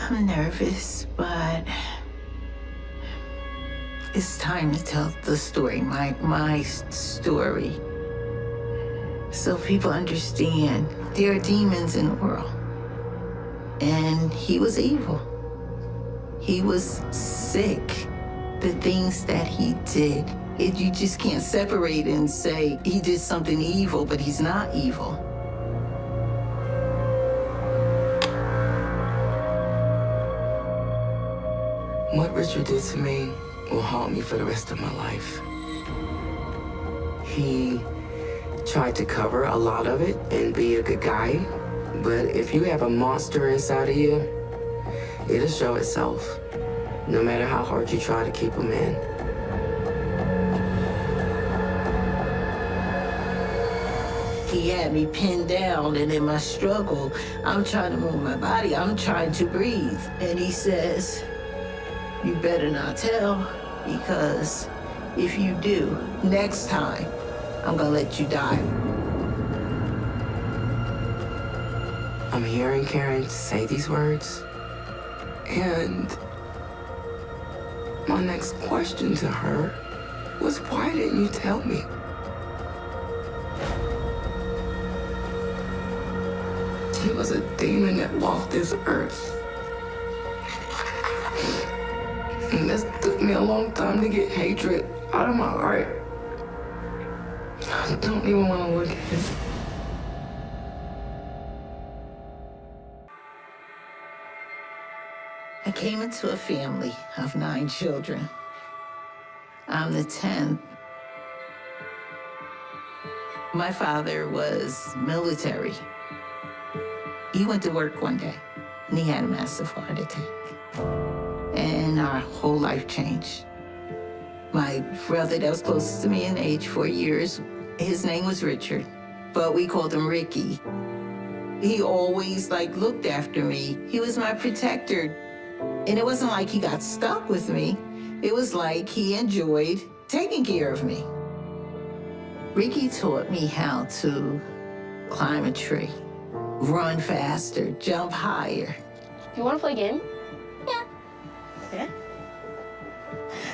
I'm nervous, but it's time to tell the story, my story. So people understand there are demons in the world. And he was evil. He was sick. The things that he did, you just can't separate and say he did something evil, but he's not evil. What Richard did to me will haunt me for the rest of my life. He tried to cover a lot of it and be a good guy, but if you have a monster inside of you, it'll show itself, no matter how hard you try to keep him in. He had me pinned down, and in my struggle, I'm trying to move my body, I'm trying to breathe. And he says, you better not tell, because if you do, next time, I'm gonna let you die. I'm hearing Karen say these words, and my next question to her was, why didn't you tell me? He was a demon that walked this earth. And this took me a long time to get hatred out of my heart. I don't even want to look at it. I came into a family of 9 children. I'm the 10th. My father was military. He went to work one day, and he had a massive heart attack. And our whole life changed. My brother that was closest to me in age, 4 years, his name was Richard, but we called him Ricky. He always looked after me. He was my protector. And it wasn't like he got stuck with me. It was like he enjoyed taking care of me. Ricky taught me how to climb a tree, run faster, jump higher. You want to play a game? Yeah. Okay.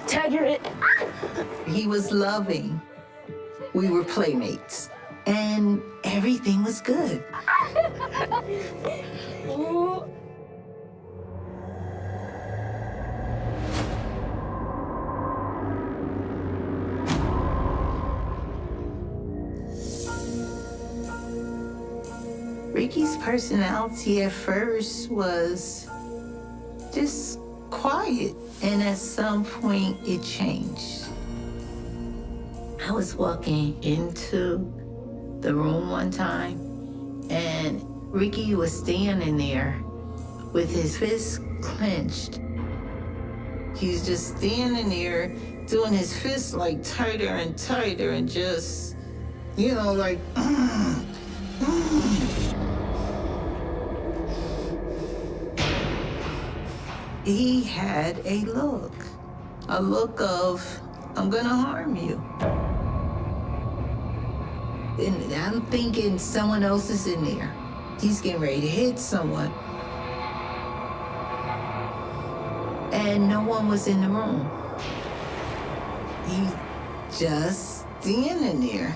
Tag, you're it. He was loving. We were playmates. And everything was good. Ooh. Ricky's personality at first was just quiet, and at some point it changed. I was walking into the room one time, and Ricky was standing there with his fists clenched. He's just standing there doing his fists tighter and tighter, and just, He had a look of, I'm gonna harm you. And I'm thinking someone else is in there. He's getting ready to hit someone. And no one was in the room. He just standing there.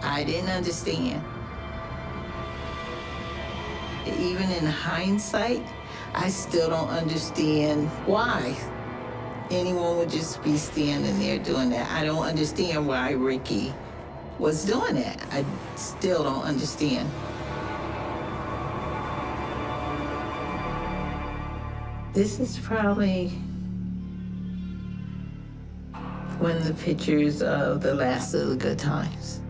I didn't understand. Even in hindsight, I still don't understand why anyone would just be standing there doing that. I don't understand why Ricky was doing that. I still don't understand. This is probably one of the pictures of the last of the good times.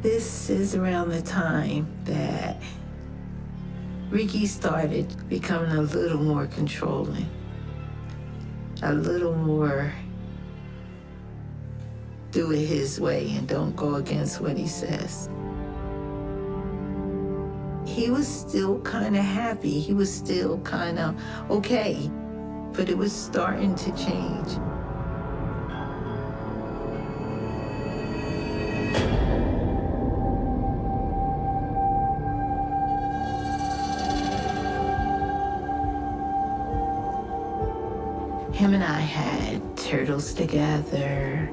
This is around the time that Ricky started becoming a little more controlling, a little more do it his way and don't go against what he says. He was still kind of happy. He was still kind of okay, but it was starting to change. Him and I had turtles together.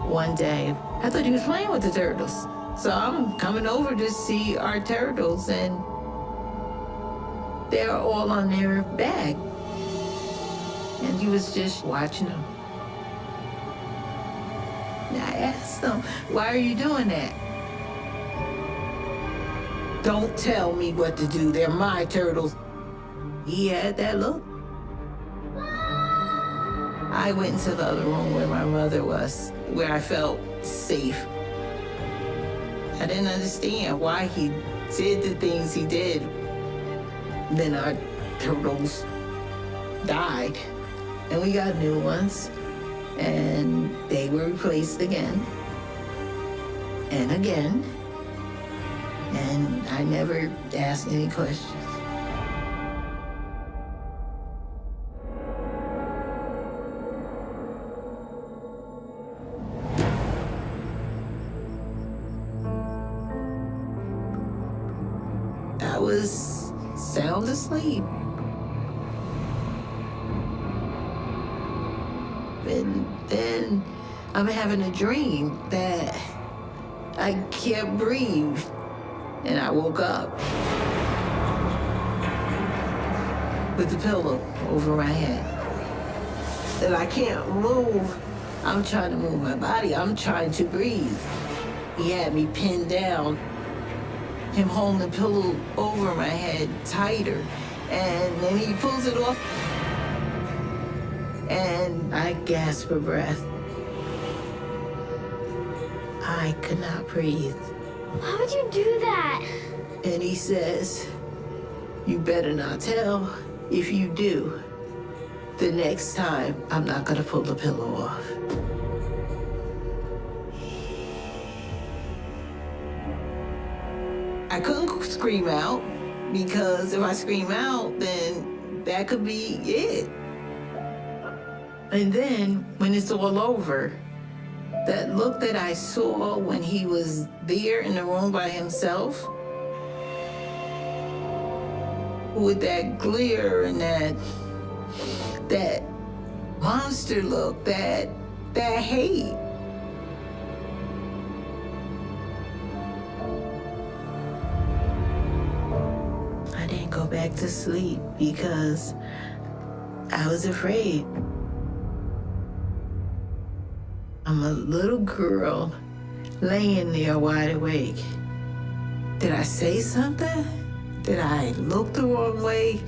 One day, I thought he was playing with the turtles. So I'm coming over to see our turtles, and they're all on their bag. And he was just watching them. And I asked him, "Why are you doing that?" "Don't tell me what to do. They're my turtles." He had that look. I went into the other room where my mother was, where I felt safe. I didn't understand why he did the things he did. Then our turtles died, and we got new ones, and they were replaced again and again, and I never asked any questions. I was sound asleep. And then I'm having a dream that I can't breathe. And I woke up with the pillow over my head. And I can't move. I'm trying to move my body. I'm trying to breathe. He had me pinned down, him holding the pillow over my head tighter. And then he pulls it off. And I gasped for breath. I could not breathe. Why would you do that? And he says, "You better not tell. If you do, the next time I'm not gonna pull the pillow off." I couldn't scream out, because if I scream out, then that could be it. And then when it's all over, that look that I saw when he was there in the room by himself, with that glare and that monster look, that hate. I didn't go back to sleep because I was afraid. I'm a little girl laying there wide awake. Did I say something? Did I look the wrong way?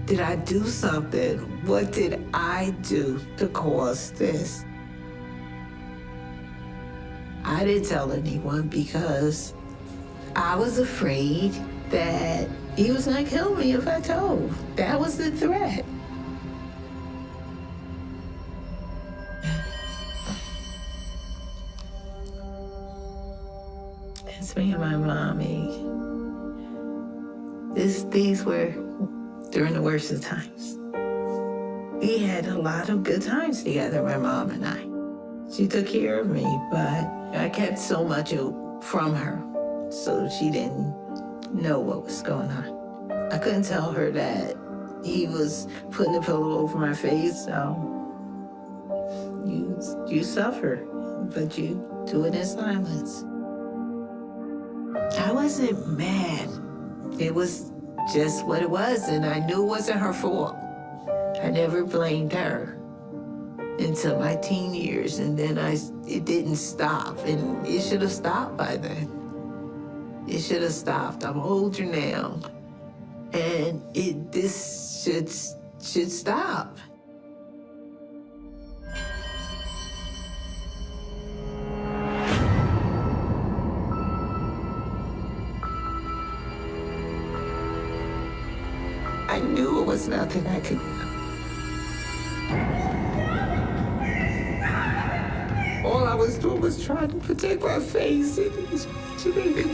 Did I do something? What did I do to cause this? I didn't tell anyone because I was afraid that he was gonna kill me if I told. That was the threat. It's me and my mommy. These were during the worst of times. We had a lot of good times together, my mom and I. She took care of me, but I kept so much from her, so she didn't know what was going on. I couldn't tell her that he was putting a pillow over my face, so you suffer, but you do it in silence. I wasn't mad. It was just what it was, and I knew it wasn't her fault. I never blamed her until my teen years, and then it didn't stop, and it should have stopped by then. It should have stopped. I'm older now, and this should stop. I knew it was nothing I could do. All I was doing was trying to protect my face, and it was watching me.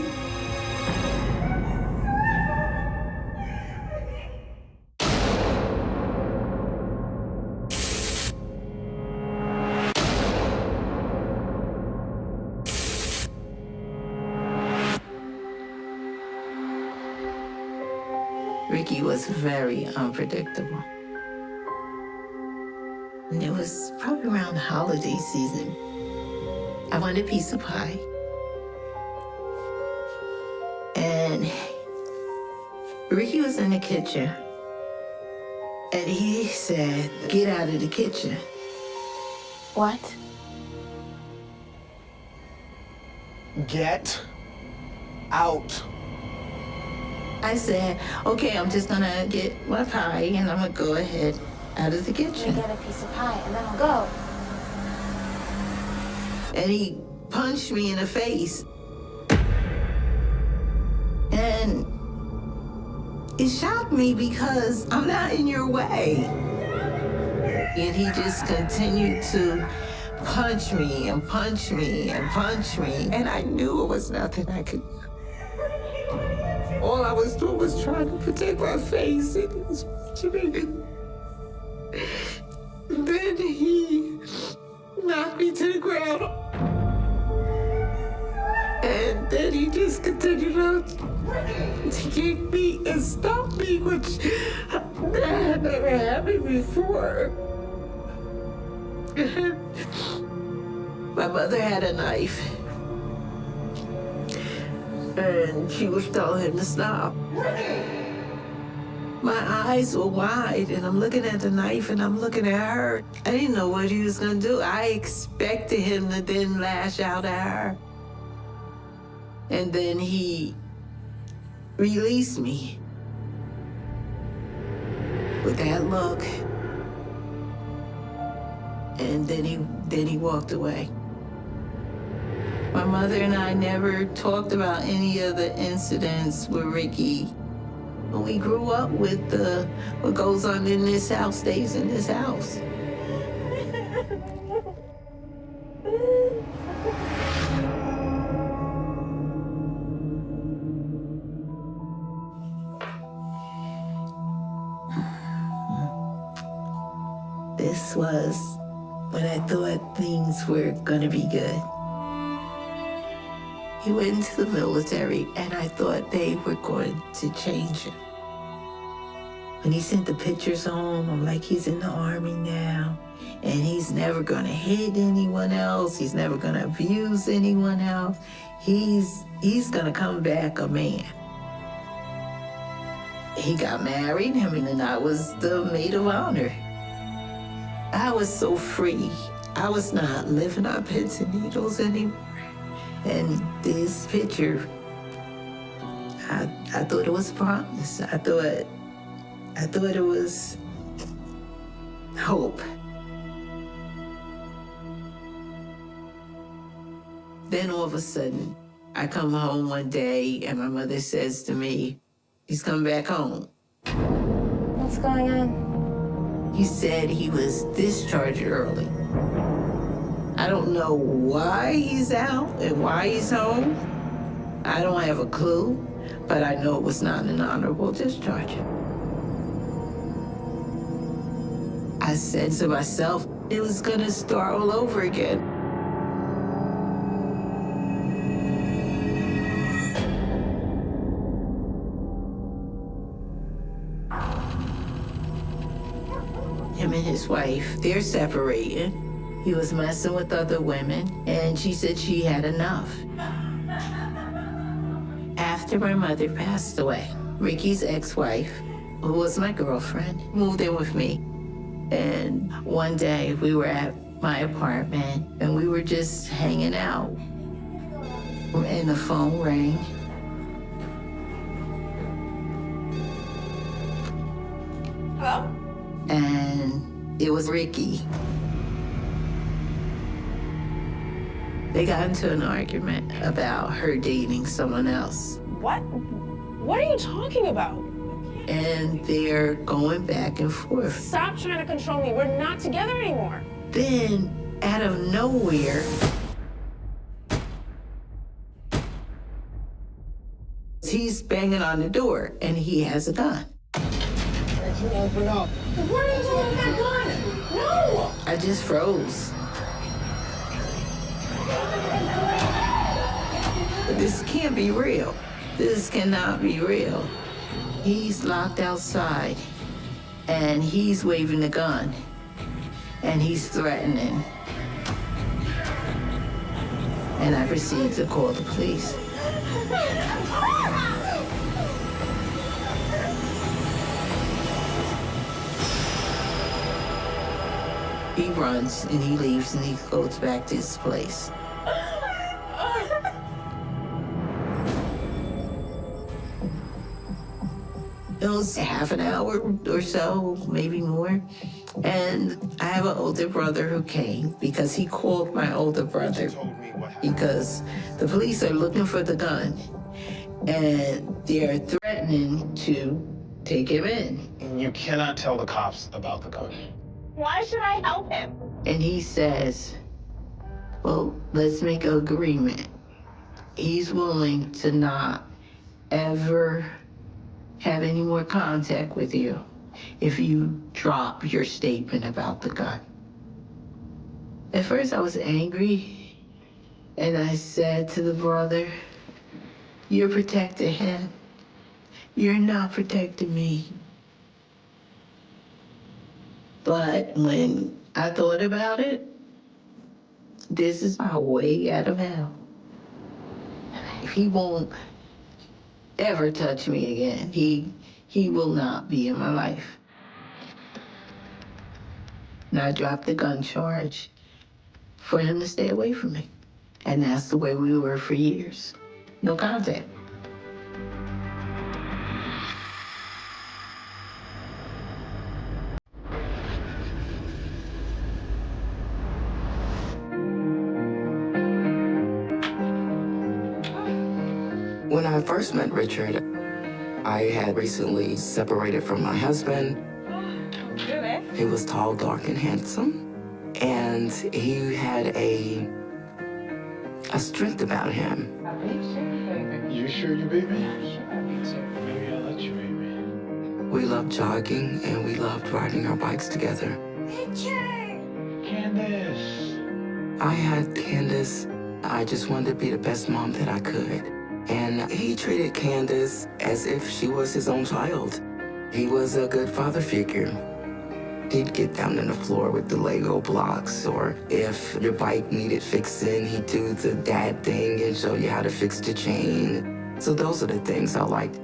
Ricky was very unpredictable. And it was probably around the holiday season. I wanted a piece of pie. And Ricky was in the kitchen. And he said, "Get out of the kitchen." What? Get out. I said, "Okay, I'm just gonna get my pie and I'm gonna go ahead out of the kitchen." Get a piece of pie and then I'll go. And he punched me in the face. And it shocked me because I'm not in your way. And he just continued to punch me and punch me and punch me. And I knew it was nothing I could do. All I was doing was trying to protect my face, and he was punching me. Then he knocked me to the ground. And then he just continued to kick me and stomp me, which had never happened before. My mother had a knife. And she was telling him to stop. My eyes were wide, and I'm looking at the knife, and I'm looking at her. I didn't know what he was gonna do. I expected him to then lash out at her. And then he released me with that look. And then he walked away. My mother and I never talked about any of the incidents with Ricky. We grew up with what goes on in this house stays in this house. This was when I thought things were gonna be good. He went into the military, and I thought they were going to change him. When he sent the pictures home, I'm like, he's in the Army now, and he's never gonna hit anyone else. He's never gonna abuse anyone else. He's gonna come back a man. He got married, him and I was the maid of honor. I was so free. I was not living on pins and needles anymore. And this picture, I thought it was a promise. I thought it was hope. Then all of a sudden, I come home one day and my mother says to me, "He's coming back home." What's going on? He said he was discharged early. I don't know why he's out and why he's home. I don't have a clue, but I know it was not an honorable discharge. I said to myself, it was gonna start all over again. Him and his wife, they're separated. He was messing with other women, and she said she had enough. After my mother passed away, Ricky's ex-wife, who was my girlfriend, moved in with me. And one day we were at my apartment, and we were just hanging out. And the phone rang. Hello? And it was Ricky. They got into an argument about her dating someone else. What? What are you talking about? And they're going back and forth. Stop trying to control me. We're not together anymore. Then, out of nowhere, he's banging on the door, and he has a gun. Can't you open up? What are you doing with that gun? No! I just froze. This can't be real. This cannot be real. He's locked outside, and he's waving the gun, and he's threatening. And I proceed to call the police. He runs and he leaves and he goes back to his place. It was half an hour or so, maybe more. And I have an older brother who came because he called my older brother because the police are looking for the gun and they're threatening to take him in. And you cannot tell the cops about the gun. Why should I help him? And he says, well, let's make an agreement. He's willing to not ever have any more contact with you if you drop your statement about the gun. At first I was angry, and I said to the brother, you're protecting him. You're not protecting me. But when I thought about it, this is my way out of hell. He won't ever touch me again. He will not be in my life. And I dropped the gun charge for him to stay away from me. And that's the way we were for years. No contact. When I first met Richard, I had recently separated from my husband. He was tall, dark, and handsome. And he had a strength about him. You sure you baby? Maybe I'll let you, baby. We loved jogging and we loved riding our bikes together. Richard! Candace. I had Candace. I just wanted to be the best mom that I could. And he treated Candace as if she was his own child. He was a good father figure. He'd get down on the floor with the Lego blocks, or if your bike needed fixing, he'd do the dad thing and show you how to fix the chain. So those are the things I liked.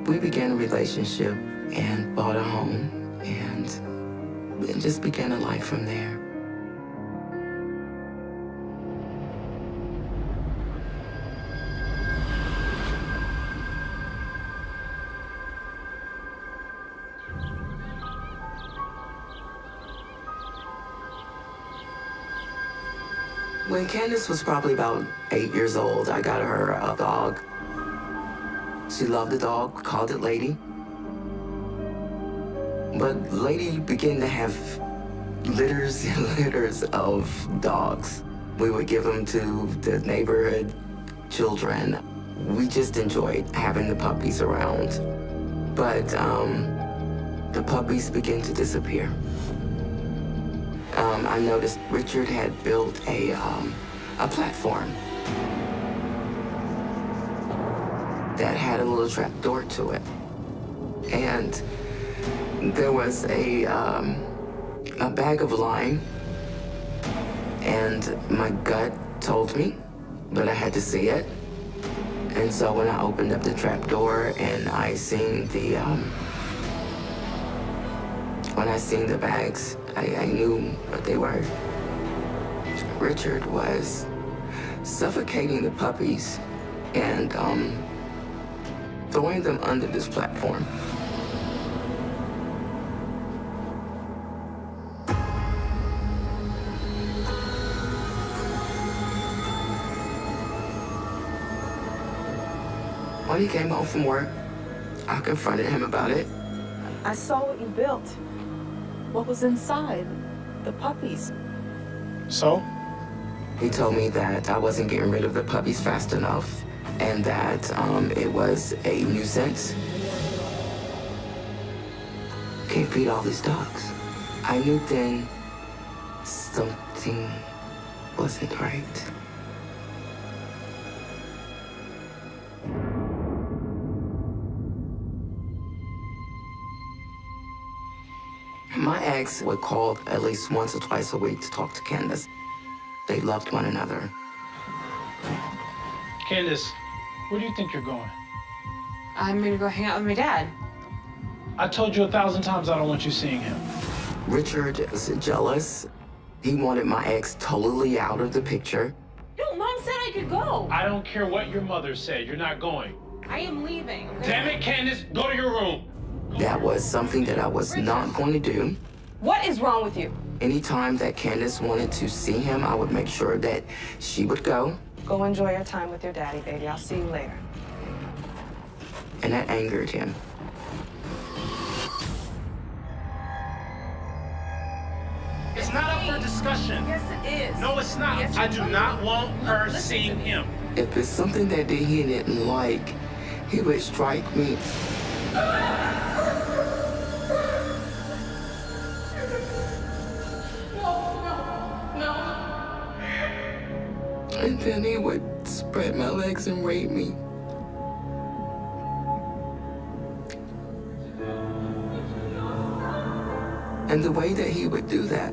We began a relationship and bought a home and just began a life from there. When Candace was probably about 8 years old, I got her a dog. She loved the dog, called it Lady. But Lady began to have litters and litters of dogs. We would give them to the neighborhood children. We just enjoyed having the puppies around. But the puppies began to disappear. I noticed Richard had built a platform that had a little trap door to it. And there was a bag of lime, and my gut told me, but I had to see it. And so when I opened up the trap door and I seen the bags, I knew what they were. Richard was suffocating the puppies and throwing them under this platform. When he came home from work, I confronted him about it. I saw what you built. What was inside? The puppies. So? He told me that I wasn't getting rid of the puppies fast enough and that it was a nuisance. Can't feed all these dogs. I knew then something wasn't right. My ex would call at least once or twice a week to talk to Candace. They loved one another. Candace, where do you think you're going? I'm gonna go hang out with my dad. I told you 1,000 times I don't want you seeing him. Richard was jealous. He wanted my ex totally out of the picture. No, Mom said I could go. I don't care what your mother said. You're not going. I am leaving. Damn it, Candace, go to your room. That was something that I was not going to do. What is wrong with you? Anytime that Candace wanted to see him, I would make sure that she would go. Go enjoy your time with your daddy, baby. I'll see you later. And that angered him. It's not up for discussion. Yes, it is. No, it's not. Yes, I it do is. not want her Listen seeing to me. him. If it's something that he didn't like, he would strike me. And then he would spread my legs and rape me. And the way that he would do that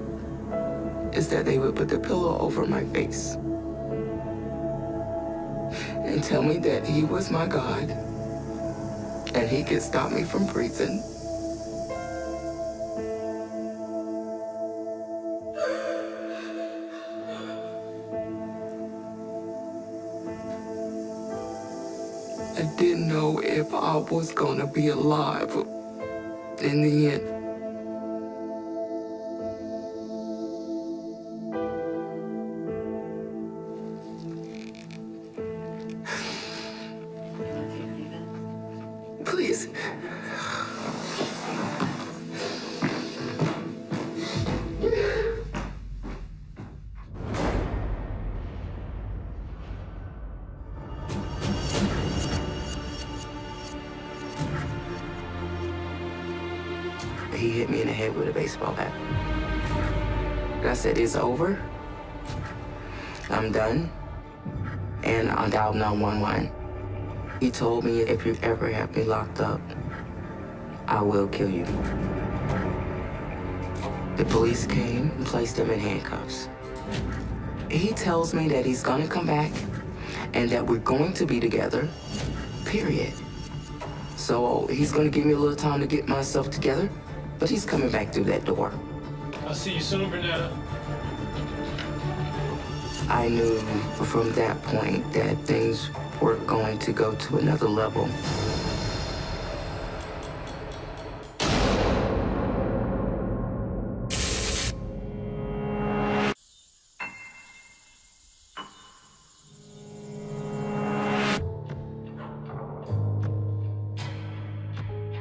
is that they would put the pillow over my face and tell me that he was my God and he could stop me from breathing. I didn't know if I was gonna be alive in the end. Please. He hit me in the head with a baseball bat. I said, it's over. I'm done. And I dialed 911. He told me, if you ever have me locked up, I will kill you. The police came and placed him in handcuffs. He tells me that he's gonna come back and that we're going to be together, period. So he's gonna give me a little time to get myself together, but he's coming back through that door. I'll see you soon, Bernetta. I knew from that point that things were going to go to another level.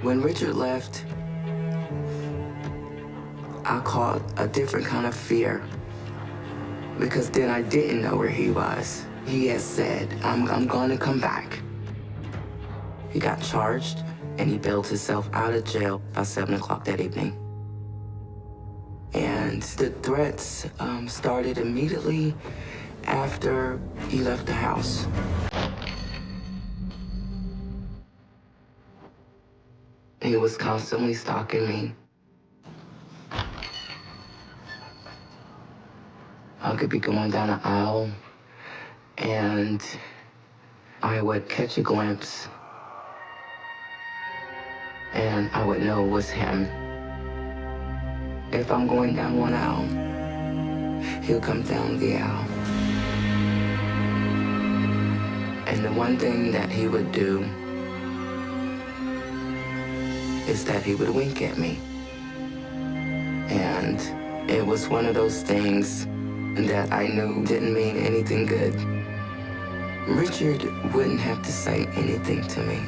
When Richard left, I caught a different kind of fear because then I didn't know where he was. He had said, I'm gonna come back. He got charged and he bailed himself out of jail by 7 o'clock that evening. And the threats started immediately after he left the house. He was constantly stalking me. I could be going down an aisle and I would catch a glimpse and I would know it was him. If I'm going down one aisle, he'll come down the aisle. And the one thing that he would do is that he would wink at me. And it was one of those things that I knew didn't mean anything good. Richard wouldn't have to say anything to me.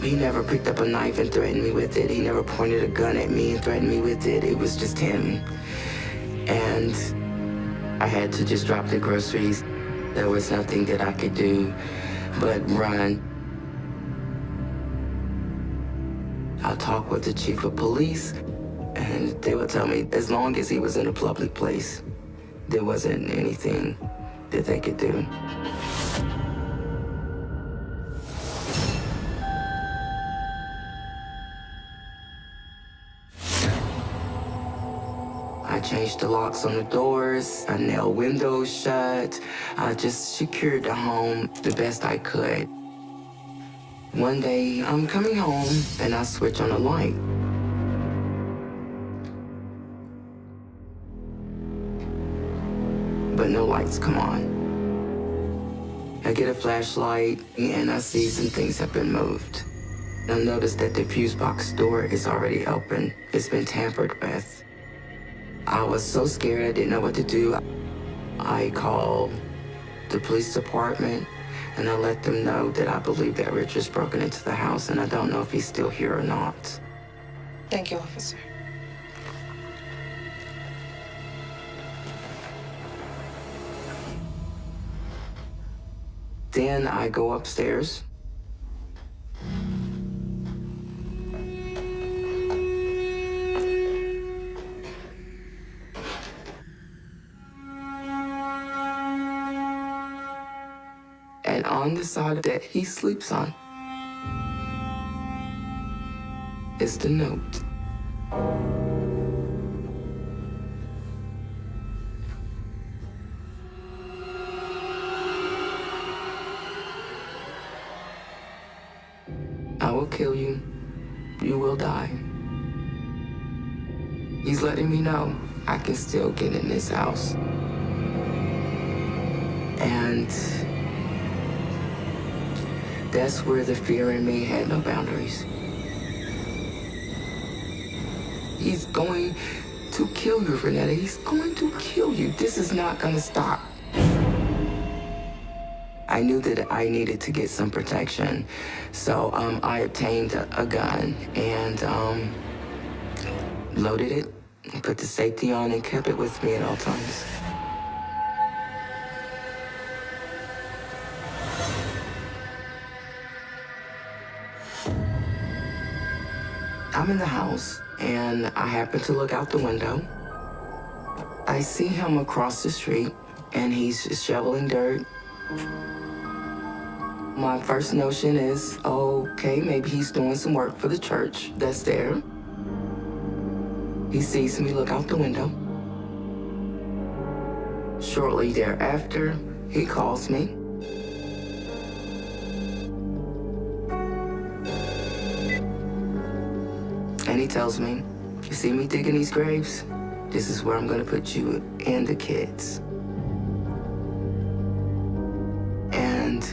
He never picked up a knife and threatened me with it. He never pointed a gun at me and threatened me with it. It was just him. And I had to just drop the groceries. There was nothing that I could do but run. I talked with the chief of police, and they would tell me as long as he was in a public place, there wasn't anything that they could do. changed the locks on the doors, I nailed windows shut. I just secured the home the best I could. One day, I'm coming home and I switch on the light. But no lights come on. I get a flashlight and I see some things have been moved. I notice that the fuse box door is already open. It's been tampered with. I was so scared I didn't know what to do. I called the police department and I let them know that I believe that Richard's broken into the house and I don't know if he's still here or not. Thank you, officer. Then I go upstairs. And on the side that he sleeps on is the note. I will kill you. You will die. He's letting me know I can still get in this house. And that's where the fear in me had no boundaries. He's going to kill you, Renetta. He's going to kill you. This is not going to stop. I knew that I needed to get some protection, so I obtained a gun and loaded it, put the safety on, and kept it with me at all times. I'm in the house, and I happen to look out the window. I see him across the street, and he's just shoveling dirt. My first notion is, okay, maybe he's doing some work for the church that's there. He sees me look out the window. Shortly thereafter, he calls me. And he tells me, you see me digging these graves? This is where I'm gonna put you and the kids. And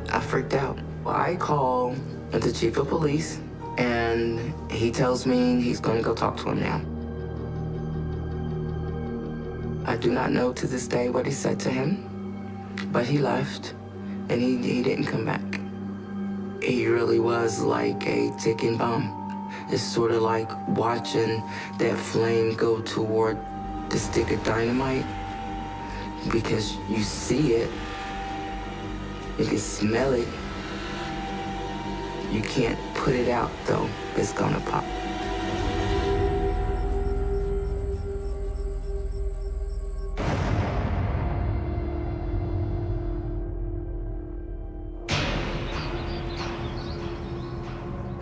I freaked out. I call the chief of police, and he tells me he's gonna go talk to him now. I do not know to this day what he said to him, but he left, and he didn't come back. He really was like a ticking bomb. It's sort of like watching that flame go toward the stick of dynamite, because you see it, you can smell it. You can't put it out though, it's gonna pop.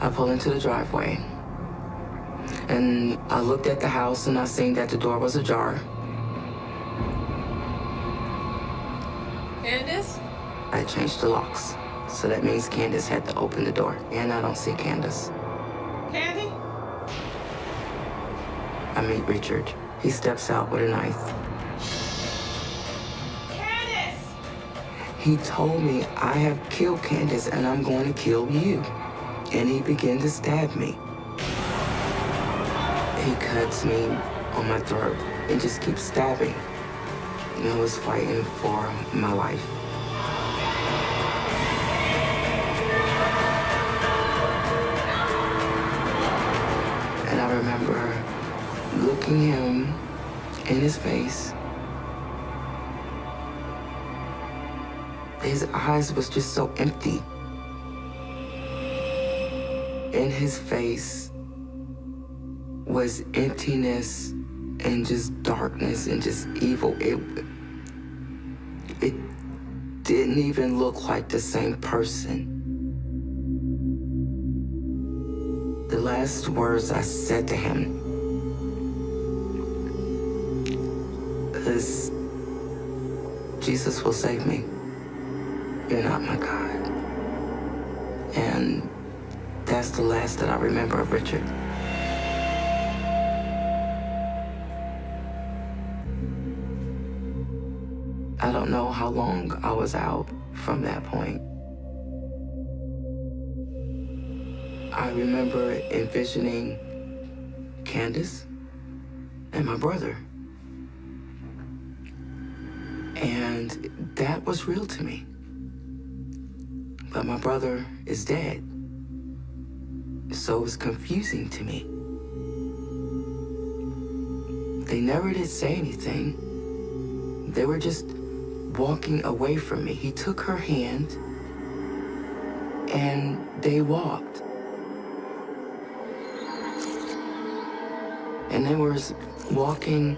I pull into the driveway, and I looked at the house and I seen that the door was ajar. Candace? I changed the locks, so that means Candace had to open the door, and I don't see Candace. Candy? I meet Richard. He steps out with a knife. Candace! He told me, I have killed Candace and I'm going to kill you. And he began to stab me. He cuts me on my throat and just keeps stabbing. And I was fighting for my life. And I remember looking him in his face. His eyes was just so empty. In his face was emptiness and just darkness and just evil. It didn't even look like the same person. The last words I said to him because Jesus will save me. You're not my God. And that's the last that I remember of Richard. I don't know how long I was out from that point. I remember envisioning Candace and my brother. And that was real to me. But my brother is dead. So it was confusing to me. They never did say anything. They were just walking away from me. He took her hand and they walked. And they were walking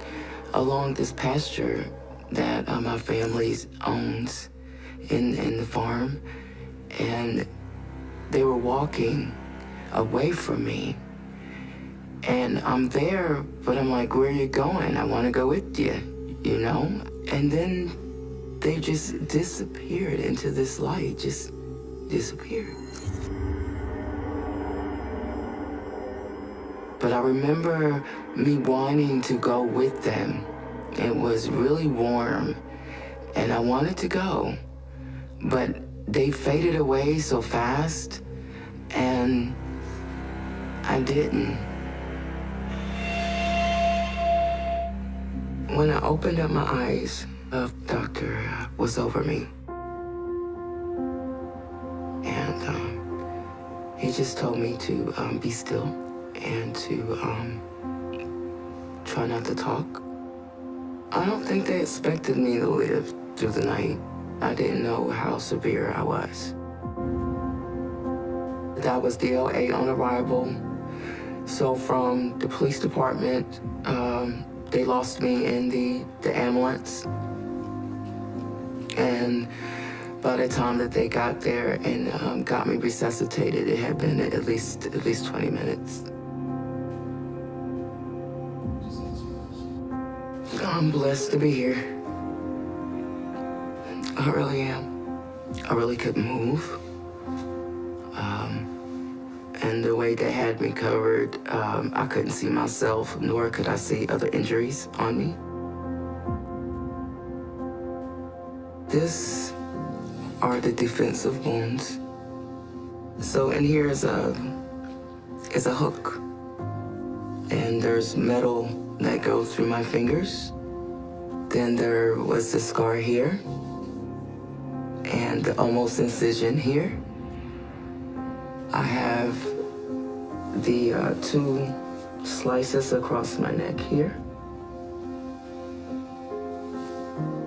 along this pasture that my family owns in the farm. And they were walking away from me. And I'm there, but I'm like, where are you going? I want to go with you, you know? And then they just disappeared into this light, just disappeared. But I remember me wanting to go with them. It was really warm, and I wanted to go, but they faded away so fast, and I didn't. When I opened up my eyes, a doctor was over me. And he just told me to be still and to try not to talk. I don't think they expected me to live through the night. I didn't know how severe I was. That was DLA on arrival. So from the police department, they lost me in the ambulance. And by the time that they got there and got me resuscitated, it had been at least 20 minutes. I'm blessed to be here. I really am. I really couldn't move. And the way they had me covered, I couldn't see myself, nor could I see other injuries on me. This are the defensive wounds. So in here is a hook. And there's metal that goes through my fingers. Then there was the scar here. And the almost incision here. I have the 2 slices across my neck here.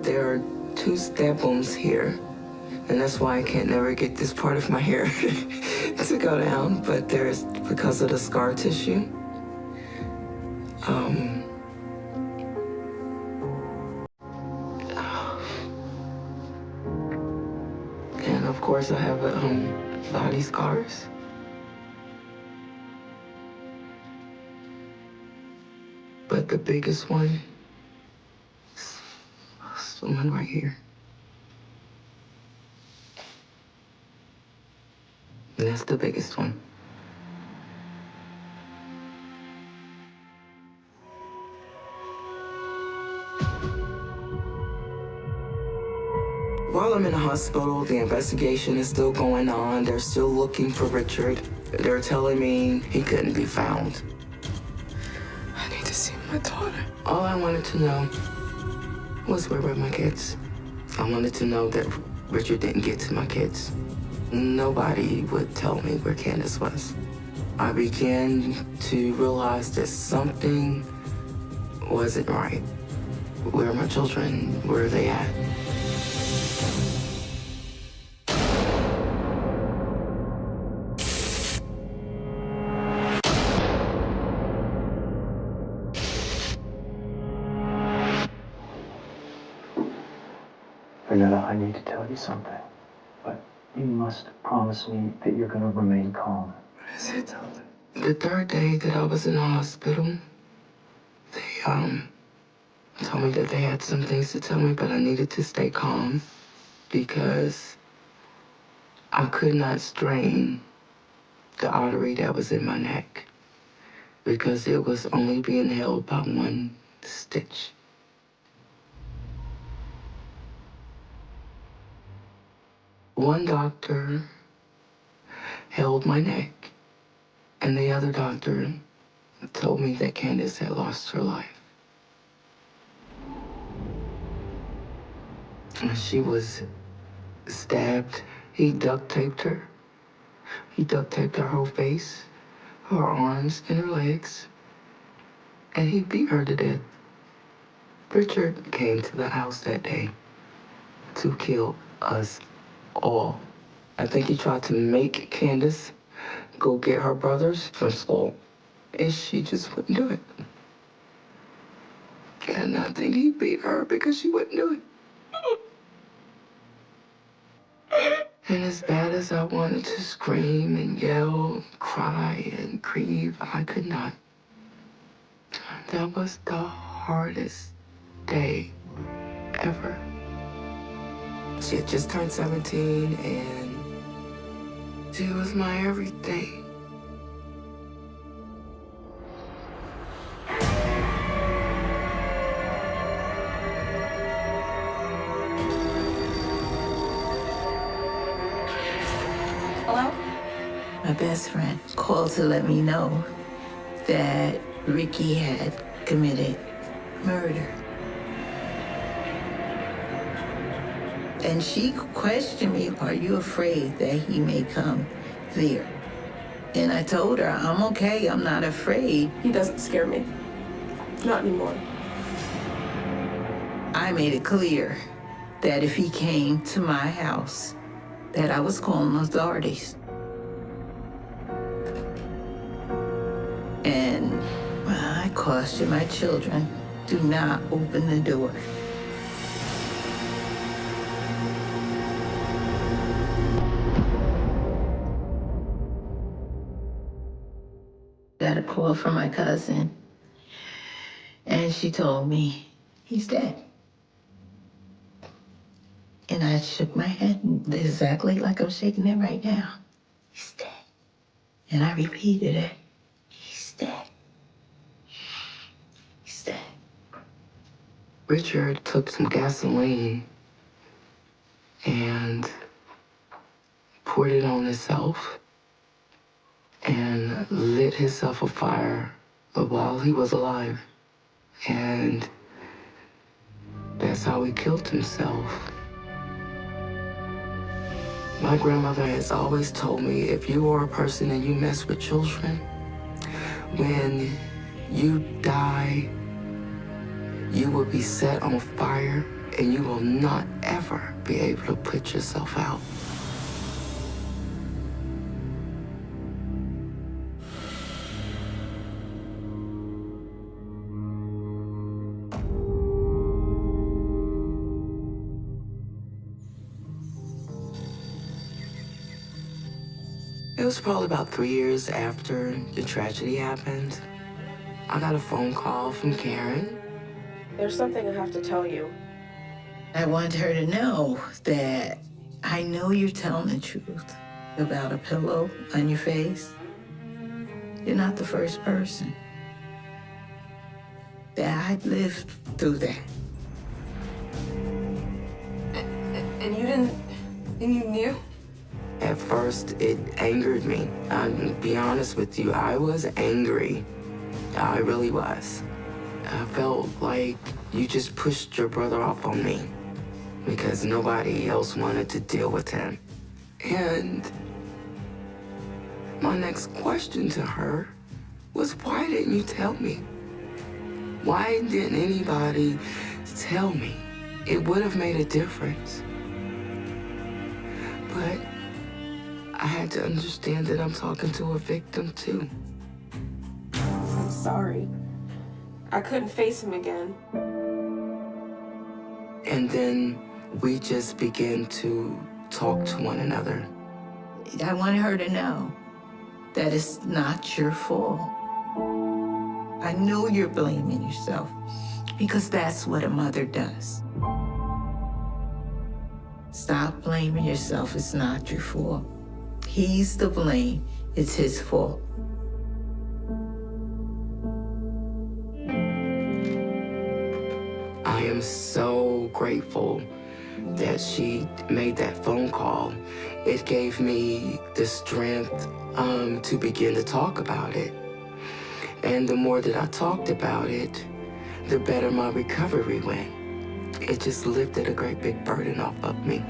There are 2 stab wounds here, and that's why I can't never get this part of my hair to go down, but there's, because of the scar tissue. And of course I have body scars. But the biggest one is the one right here. And that's the biggest one. While I'm in the hospital, the investigation is still going on. They're still looking for Richard. They're telling me he couldn't be found. I need to see my daughter. All I wanted to know was where were my kids. I wanted to know that Richard didn't get to my kids. Nobody would tell me where Candace was. I began to realize that something wasn't right. Where are my children? Where are they at? Renetta, I need to tell you something, but you must promise me that you're going to remain calm. What is it? The 3rd day that I was in the hospital, told me that they had some things to tell me, but I needed to stay calm because I could not strain the artery that was in my neck because it was only being held by one stitch. One doctor held my neck, and the other doctor told me that Candace had lost her life. She was stabbed. He duct taped her. He duct taped her whole face, her arms, and her legs, and he beat her to death. Richard came to the house that day to kill us all. I think he tried to make Candace go get her brothers from school, and she just wouldn't do it. And I think he beat her because she wouldn't do it. And as bad as I wanted to scream and yell, cry and grieve, I could not. That was the hardest day ever. She had just turned 17 and she was my everything. Hello? My best friend called to let me know that Ricky had committed murder. And she questioned me, are you afraid that he may come there? And I told her, I'm okay, I'm not afraid. He doesn't scare me. Not anymore. I made it clear that if he came to my house, that I was calling authorities. And I cautioned my children, do not open the door. Got a call from my cousin, and she told me he's dead. And I shook my head exactly like I'm shaking it right now. He's dead. And I repeated it. He's dead. He's dead. Richard took some gasoline and poured it on himself and lit himself afire while he was alive. And that's how he killed himself. My grandmother has always told me, if you are a person and you mess with children, when you die, you will be set on fire and you will not ever be able to put yourself out. It was probably about 3 years after the tragedy happened. I got a phone call from Karen. There's something I have to tell you. I want her to know that I know you're telling the truth about a pillow on your face. You're not the first person. That I've lived through that. And you didn't... and you knew? At first, it angered me. I'll be honest with you, I was angry. I really was. I felt like you just pushed your brother off on me because nobody else wanted to deal with him. And my next question to her was, why didn't you tell me? Why didn't anybody tell me? It would have made a difference. But I had to understand that I'm talking to a victim too. I'm sorry. I couldn't face him again. And then we just began to talk to one another. I want her to know that it's not your fault. I know you're blaming yourself, because that's what a mother does. Stop blaming yourself. It's not your fault. He's to blame. It's his fault. I am so grateful that she made that phone call. It gave me the strength to begin to talk about it. And the more that I talked about it, the better my recovery went. It just lifted a great big burden off of me.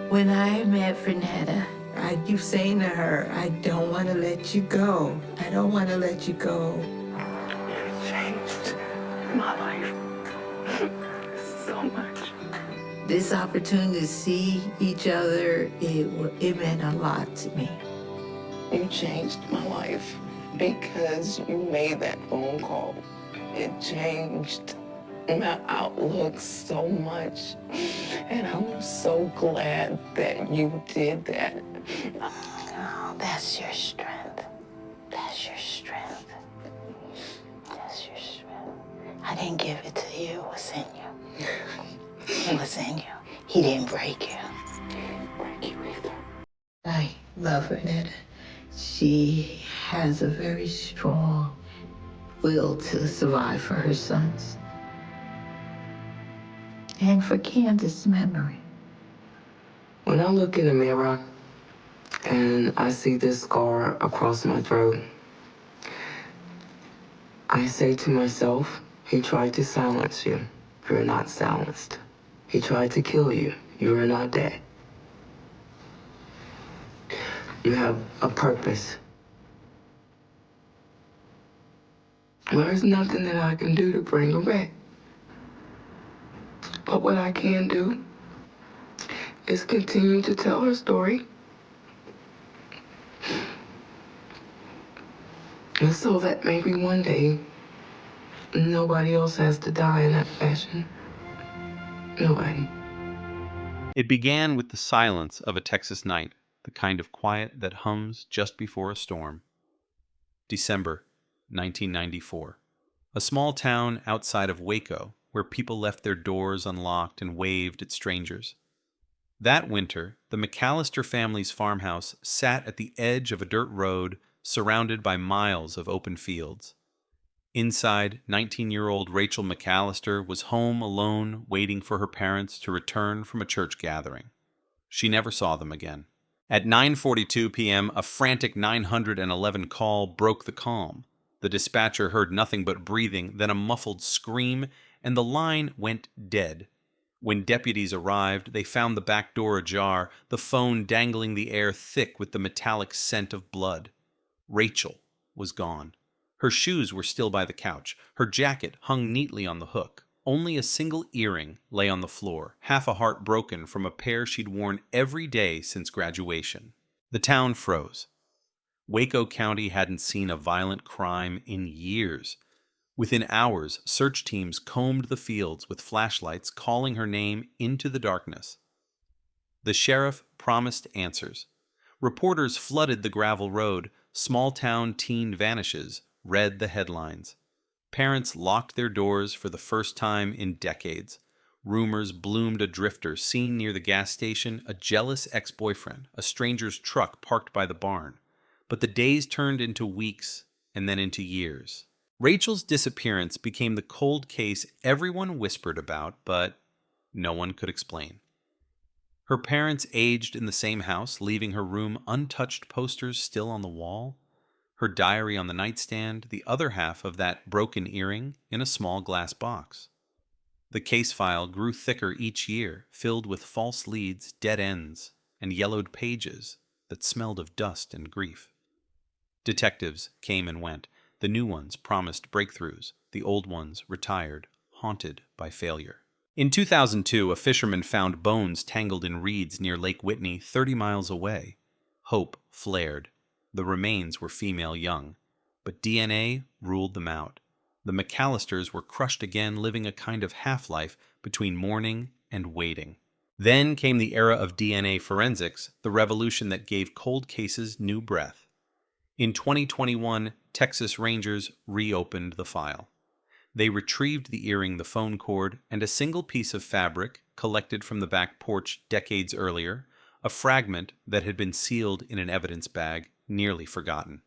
When I met Fernetta, I keep saying to her, I don't want to let you go. I don't want to let you go. You changed my life so much. This opportunity to see each other, it meant a lot to me. You changed my life because you made that phone call. It changed my outlook so much. And I'm so glad that you did that. Oh, that's your strength. That's your strength. That's your strength. I didn't give it to you. It was in you. It was in you. He didn't break you. He didn't break you either. I love Fernetta. She has a very strong will to survive for her sons. And for Candace's memory. When I look in the mirror and I see this scar across my throat, I say to myself, he tried to silence you. You're not silenced. He tried to kill you. You are not dead. You have a purpose. There's nothing that I can do to bring her back. But what I can do is continue to tell her story. And so that maybe one day, nobody else has to die in that fashion. Nobody. It began with the silence of a Texas night, the kind of quiet that hums just before a storm. December 1994. A small town outside of Waco where people left their doors unlocked and waved at strangers. That winter, the McAllister family's farmhouse sat at the edge of a dirt road surrounded by miles of open fields. Inside, 19-year-old Rachel McAllister was home alone, waiting for her parents to return from a church gathering. She never saw them again. At 9:42 p.m., a frantic 911 call broke the calm. The dispatcher heard nothing but breathing, then a muffled scream, and the line went dead. When deputies arrived, they found the back door ajar, the phone dangling the air thick with the metallic scent of blood. Rachel was gone. Her shoes were still by the couch. Her jacket hung neatly on the hook. Only a single earring lay on the floor, half a heart broken from a pair she'd worn every day since graduation. The town froze. Waco County hadn't seen a violent crime in years. Within hours, search teams combed the fields with flashlights, calling her name into the darkness. The sheriff promised answers. Reporters flooded the gravel road. Small-town teen vanishes read the headlines. Parents locked their doors for the first time in decades. Rumors bloomed: a drifter seen near the gas station, a jealous ex-boyfriend, a stranger's truck parked by the barn. But the days turned into weeks and then into years. Rachel's disappearance became the cold case everyone whispered about, but no one could explain. Her parents aged in the same house, leaving her room untouched, posters still on the wall, her diary on the nightstand, the other half of that broken earring in a small glass box. The case file grew thicker each year, filled with false leads, dead ends, and yellowed pages that smelled of dust and grief. Detectives came and went. The new ones promised breakthroughs, the old ones retired, haunted by failure. In 2002, a fisherman found bones tangled in reeds near Lake Whitney, 30 miles away. Hope flared. The remains were female young, but DNA ruled them out. The McAllisters were crushed again, living a kind of half-life between mourning and waiting. Then came the era of DNA forensics, the revolution that gave cold cases new breath. In 2021, Texas Rangers reopened the file. They retrieved the earring, the phone cord, and a single piece of fabric collected from the back porch decades earlier, a fragment that had been sealed in an evidence bag, nearly forgotten.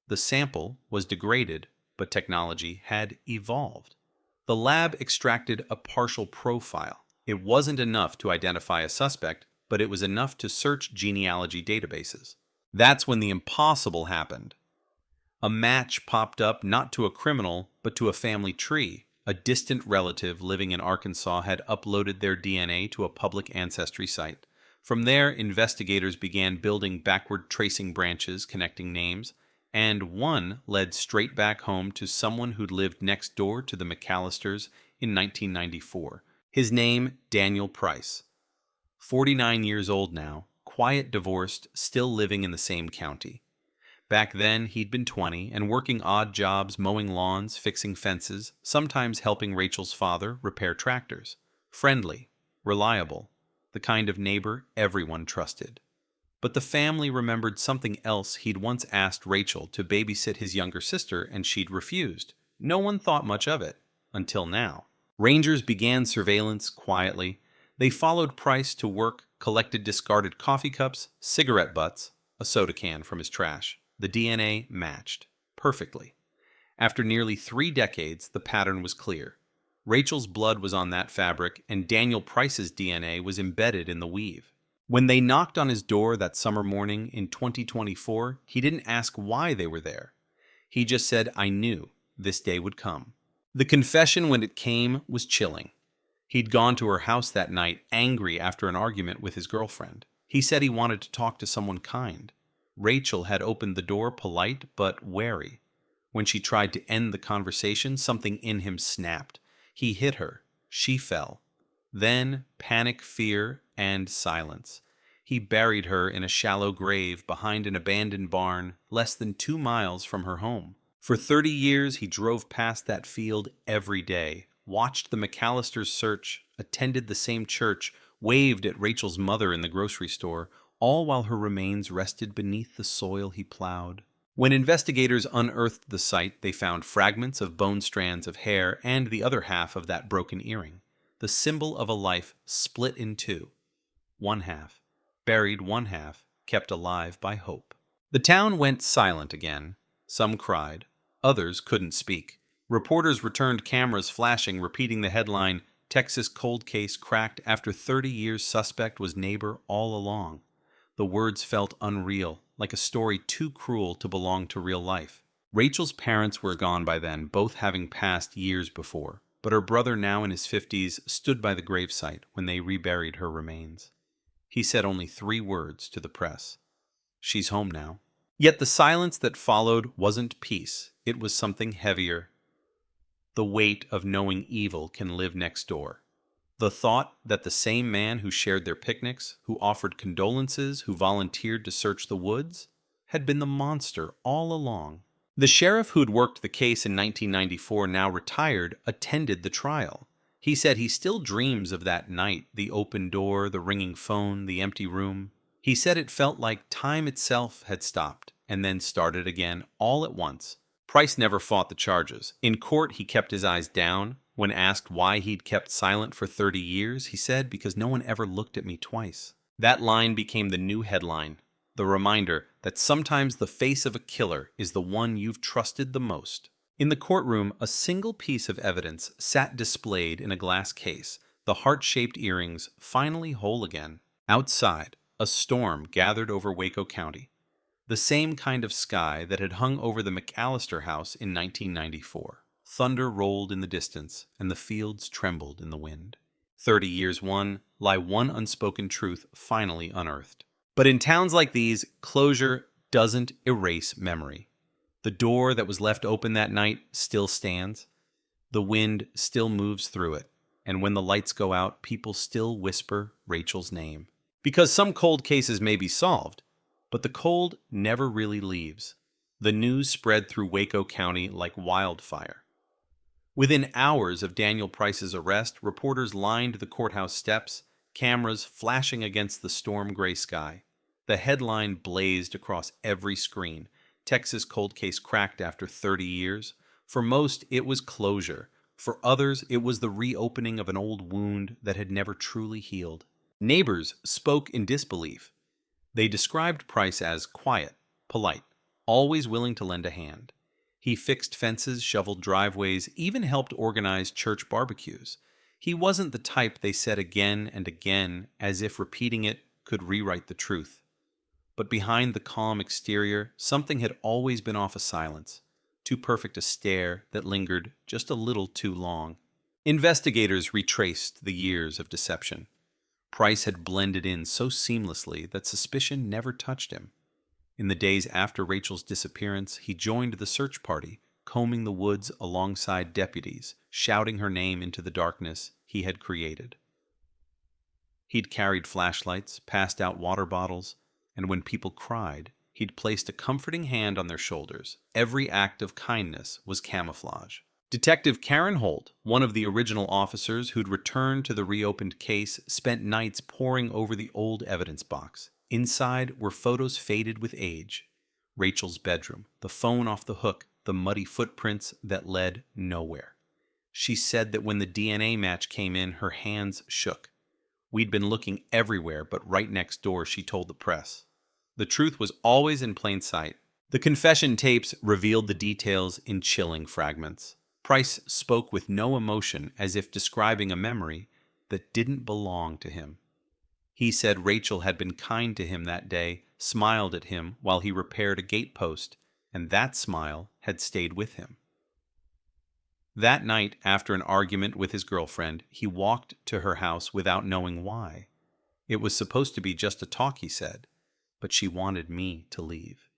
The sample was degraded, but technology had evolved. The lab extracted a partial profile. It wasn't enough to identify a suspect, but it was enough to search genealogy databases. That's when the impossible happened. A match popped up not to a criminal, but to a family tree. A distant relative living in Arkansas had uploaded their DNA to a public ancestry site. From there, investigators began building backward tracing branches connecting names, and one led straight back home to someone who'd lived next door to the McAllisters in 1994. His name, Daniel Price. 49 years old now, quiet divorced, still living in the same county. Back then, he'd been 20 and working odd jobs, mowing lawns, fixing fences, sometimes helping Rachel's father repair tractors. Friendly, reliable, the kind of neighbor everyone trusted. But the family remembered something else he'd once asked Rachel to babysit his younger sister, and she'd refused. No one thought much of it, until now. Rangers began surveillance quietly. They followed Price to work, collected discarded coffee cups, cigarette butts, a soda can from his trash. The DNA matched perfectly. After nearly 3 decades, the pattern was clear. Rachel's blood was on that fabric, and Daniel Price's DNA was embedded in the weave. When they knocked on his door that summer morning in 2024, he didn't ask why they were there. He just said, "I knew this day would come." The confession, when it came, was chilling. He'd gone to her house that night, angry after an argument with his girlfriend. He said he wanted to talk to someone kind. Rachel had opened the door, polite but wary. When she tried to end the conversation, something in him snapped. He hit her. She fell. Then panic, fear, and silence. He buried her in a shallow grave behind an abandoned barn less than 2 miles from her home. For 30 years, he drove past that field every day, watched the McAllisters search, attended the same church, waved at Rachel's mother in the grocery store, all while her remains rested beneath the soil he plowed. When investigators unearthed the site, they found fragments of bone strands of hair and the other half of that broken earring, the symbol of a life split in two. One half, buried, one half, kept alive by hope. The town went silent again. Some cried. Others couldn't speak. Reporters returned cameras flashing, repeating the headline, "Texas cold case cracked after 30 years suspect was neighbor all along." The words felt unreal, like a story too cruel to belong to real life. Rachel's parents were gone by then, both having passed years before, but her brother, now in his 50s, stood by the gravesite when they reburied her remains. He said only 3 words to the press. "She's home now." Yet the silence that followed wasn't peace, it was something heavier. The weight of knowing evil can live next door. The thought that the same man who shared their picnics, who offered condolences, who volunteered to search the woods, had been the monster all along. The sheriff who'd worked the case in 1994, now retired, attended the trial. He said he still dreams of that night, the open door, the ringing phone, the empty room. He said it felt like time itself had stopped and then started again all at once. Price never fought the charges. In court, he kept his eyes down. When asked why he'd kept silent for 30 years, he said, "Because no one ever looked at me twice." That line became the new headline, the reminder that sometimes the face of a killer is the one you've trusted the most. In the courtroom, a single piece of evidence sat displayed in a glass case, the heart-shaped earrings finally whole again. Outside, a storm gathered over Waco County, the same kind of sky that had hung over the McAllister house in 1994. Thunder rolled in the distance, and the fields trembled in the wind. 30 years lie one unspoken truth finally unearthed. But in towns like these, closure doesn't erase memory. The door that was left open that night still stands. The wind still moves through it, and when the lights go out, people still whisper Rachel's name. Because some cold cases may be solved, but the cold never really leaves. The news spread through Waco County like wildfire. Within hours of Daniel Price's arrest, reporters lined the courthouse steps, cameras flashing against the storm-gray sky. The headline blazed across every screen. Texas cold case cracked after 30 years. For most, it was closure. For others, it was the reopening of an old wound that had never truly healed. Neighbors spoke in disbelief. They described Price as quiet, polite, always willing to lend a hand. He fixed fences, shoveled driveways, even helped organize church barbecues. He wasn't the type they said again and again, as if repeating it could rewrite the truth. But behind the calm exterior, something had always been off a silence, too perfect a stare that lingered just a little too long. Investigators retraced the years of deception. Price had blended in so seamlessly that suspicion never touched him. In the days after Rachel's disappearance, he joined the search party, combing the woods alongside deputies, shouting her name into the darkness he had created. He'd carried flashlights, passed out water bottles, and when people cried, he'd placed a comforting hand on their shoulders. Every act of kindness was camouflage. Detective Karen Holt, one of the original officers who'd returned to the reopened case, spent nights poring over the old evidence box. Inside were photos faded with age. Rachel's bedroom, the phone off the hook, the muddy footprints that led nowhere. She said that when the DNA match came in, her hands shook. We'd been looking everywhere but right next door, she told the press. The truth was always in plain sight. The confession tapes revealed the details in chilling fragments. Price spoke with no emotion, as if describing a memory that didn't belong to him. He said Rachel had been kind to him that day, smiled at him while he repaired a gatepost, and that smile had stayed with him. That night, after an argument with his girlfriend, he walked to her house without knowing why. It was supposed to be just a talk, he said, but she wanted me to leave,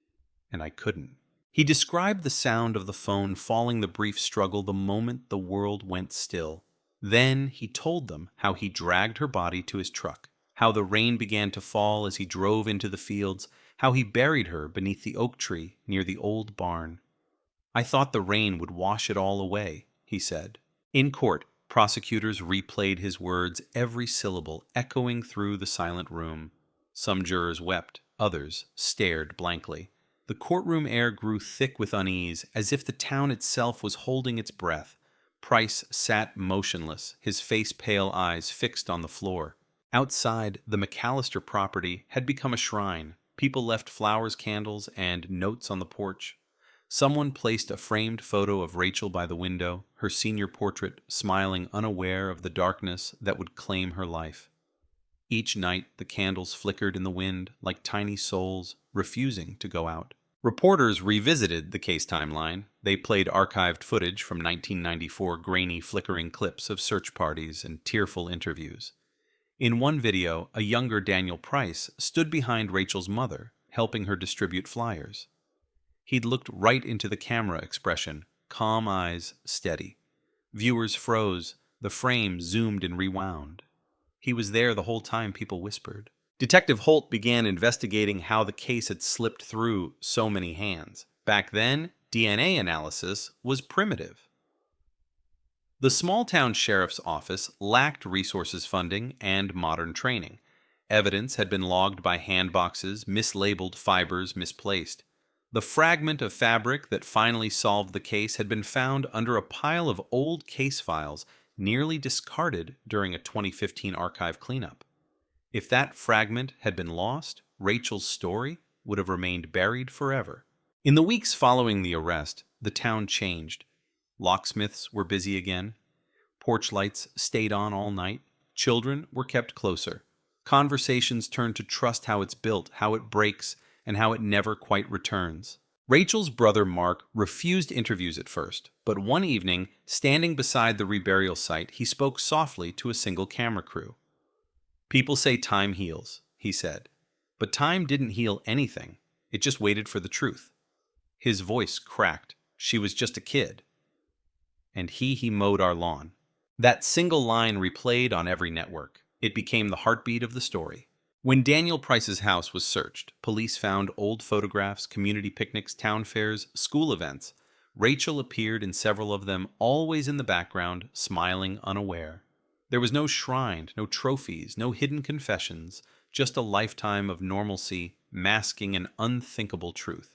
and I couldn't. He described the sound of the phone falling the brief struggle the moment the world went still. Then he told them how he dragged her body to his truck, how the rain began to fall as he drove into the fields, how he buried her beneath the oak tree near the old barn. I thought the rain would wash it all away, he said. In court, prosecutors replayed his words, every syllable echoing through the silent room. Some jurors wept, others stared blankly. The courtroom air grew thick with unease, as if the town itself was holding its breath. Price sat motionless, his face-pale eyes fixed on the floor. Outside, the McAllister property had become a shrine. People left flowers, candles, and notes on the porch. Someone placed a framed photo of Rachel by the window, her senior portrait, smiling unaware of the darkness that would claim her life. Each night, the candles flickered in the wind like tiny souls, refusing to go out. Reporters revisited the case timeline. They played archived footage from 1994, grainy, flickering clips of search parties and tearful interviews. In one video, a younger Daniel Price stood behind Rachel's mother, helping her distribute flyers. He'd looked right into the camera expression, calm eyes, steady. Viewers froze, the frame zoomed and rewound. He was there the whole time people whispered. Detective Holt began investigating how the case had slipped through so many hands. Back then, DNA analysis was primitive. The small-town sheriff's office lacked resources funding and modern training. Evidence had been logged by handboxes, mislabeled fibers misplaced. The fragment of fabric that finally solved the case had been found under a pile of old case files nearly discarded during a 2015 archive cleanup. If that fragment had been lost, Rachel's story would have remained buried forever. In the weeks following the arrest, the town changed. Locksmiths were busy again. Porch lights stayed on all night. Children were kept closer. Conversations turned to trust how it's built, how it breaks, and how it never quite returns. Rachel's brother Mark refused interviews at first, but one evening, standing beside the reburial site, he spoke softly to a single camera crew. "People say time heals," he said, but time didn't heal anything. It just waited for the truth. His voice cracked. She was just a kid. and he mowed our lawn. That single line replayed on every network. It became the heartbeat of the story. When Daniel Price's house was searched, police found old photographs, community picnics, town fairs, school events. Rachel appeared in several of them, always in the background, smiling unaware. There was no shrine, no trophies, no hidden confessions, just a lifetime of normalcy masking an unthinkable truth.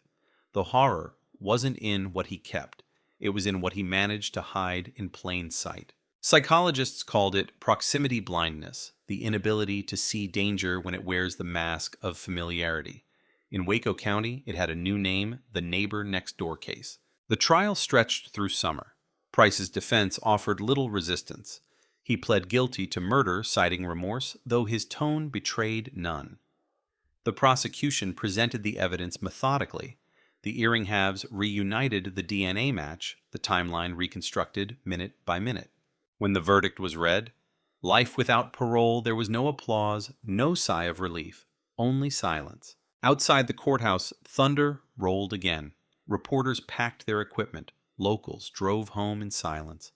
The horror wasn't in what he kept. It was in what he managed to hide in plain sight. Psychologists called it proximity blindness, the inability to see danger when it wears the mask of familiarity. In Waco County, it had a new name, the neighbor next door case. The trial stretched through summer. Price's defense offered little resistance. He pled guilty to murder, citing remorse, though his tone betrayed none. The prosecution presented the evidence methodically. The earring halves reunited the DNA match, the timeline reconstructed minute by minute. When the verdict was read, life without parole, there was no applause, no sigh of relief, only silence. Outside the courthouse, thunder rolled again. Reporters packed their equipment. Locals drove home in silence.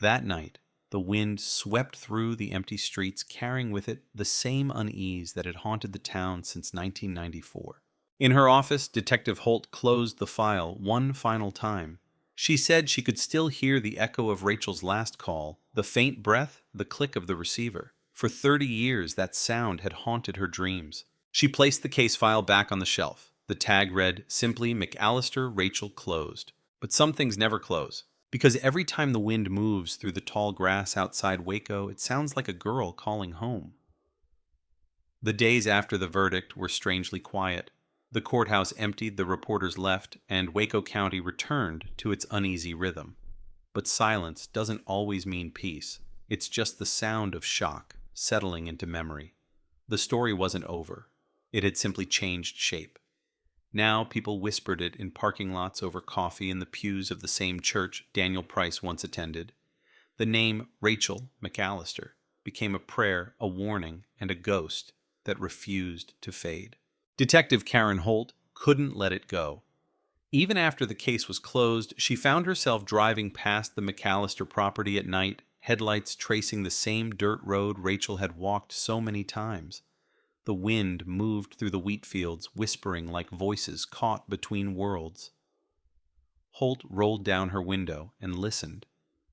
That night, the wind swept through the empty streets, carrying with it the same unease that had haunted the town since 1994. In her office, Detective Holt closed the file one final time. She said she could still hear the echo of Rachel's last call, the faint breath, the click of the receiver. For 30 years, that sound had haunted her dreams. She placed the case file back on the shelf. The tag read, simply McAllister, Rachel closed. But some things never close, because every time the wind moves through the tall grass outside Waco, it sounds like a girl calling home. The days after the verdict were strangely quiet. The courthouse emptied, the reporters left, and Waco County returned to its uneasy rhythm. But silence doesn't always mean peace. It's just the sound of shock settling into memory. The story wasn't over. It had simply changed shape. Now people whispered it in parking lots over coffee in the pews of the same church Daniel Price once attended. The name Rachel McAllister became a prayer, a warning, and a ghost that refused to fade. Detective Karen Holt couldn't let it go. Even after the case was closed, she found herself driving past the McAllister property at night, headlights tracing the same dirt road Rachel had walked so many times. The wind moved through the wheat fields, whispering like voices caught between worlds. Holt rolled down her window and listened,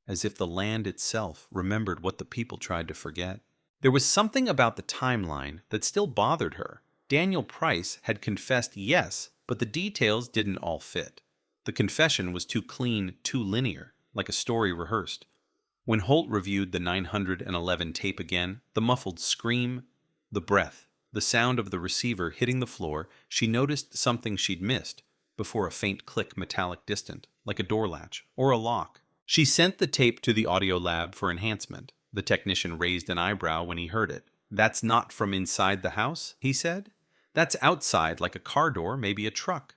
as if the land itself remembered what the people tried to forget. There was something about the timeline that still bothered her. Daniel Price had confessed yes, but the details didn't all fit. The confession was too clean, too linear, like a story rehearsed. When Holt reviewed the 911 tape again, the muffled scream, the breath, the sound of the receiver hitting the floor, she noticed something she'd missed before a faint click, metallic distant, like a door latch or a lock. She sent the tape to the audio lab for enhancement. The technician raised an eyebrow when he heard it. "That's not from inside the house?" he said. "That's outside, like a car door, maybe a truck."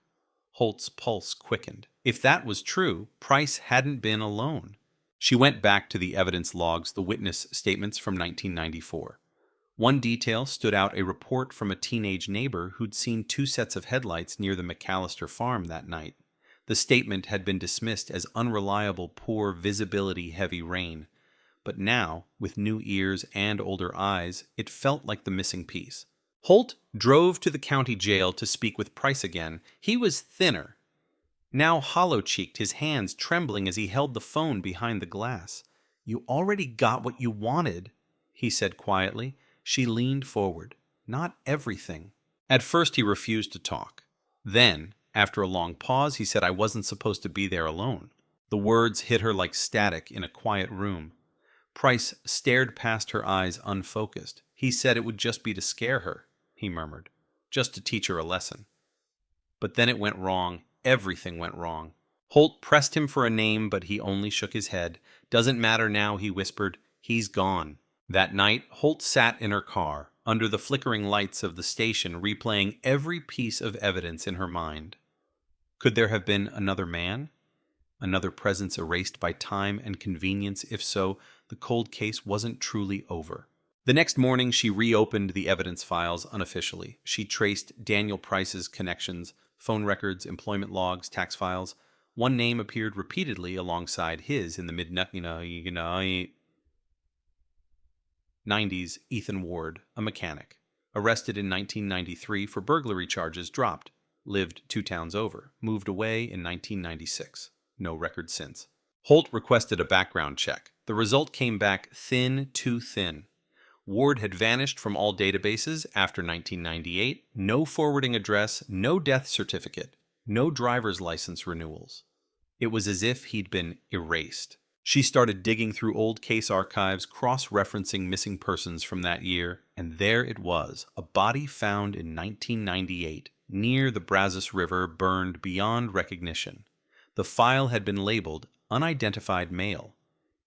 Holt's pulse quickened. If that was true, Price hadn't been alone. She went back to the evidence logs, the witness statements from 1994. One detail stood out, a report from a teenage neighbor who'd seen 2 sets of headlights near the McAllister farm that night. The statement had been dismissed as unreliable, poor visibility, heavy rain. But now, with new ears and older eyes, it felt like the missing piece. Holt drove to the county jail to speak with Price again. He was thinner, now hollow-cheeked, his hands trembling as he held the phone behind the glass. "You already got what you wanted," he said quietly. She leaned forward. "Not everything." At first he refused to talk. Then, after a long pause, he said, "I wasn't supposed to be there alone." The words hit her like static in a quiet room. Price stared past her eyes unfocused. "He said it would just be to scare her," he murmured, "just to teach her a lesson." But then it went wrong. Everything went wrong. Holt pressed him for a name, but he only shook his head. "Doesn't matter now," he whispered. "He's gone." That night, Holt sat in her car, under the flickering lights of the station, replaying every piece of evidence in her mind. Could there have been another man? Another presence erased by time and convenience? If so, the cold case wasn't truly over. The next morning, she reopened the evidence files unofficially. She traced Daniel Price's connections, phone records, employment logs, tax files. One name appeared repeatedly alongside his in the mid-90s, Ethan Ward, a mechanic. Arrested in 1993 for burglary charges, dropped. Lived 2 towns over. Moved away in 1996. No record since. Holt requested a background check. The result came back thin, too thin. Ward had vanished from all databases after 1998. No forwarding address, no death certificate, no driver's license renewals. It was as if he'd been erased. She started digging through old case archives, cross-referencing missing persons from that year, and there it was, a body found in 1998, near the Brazos River, burned beyond recognition. The file had been labeled unidentified male.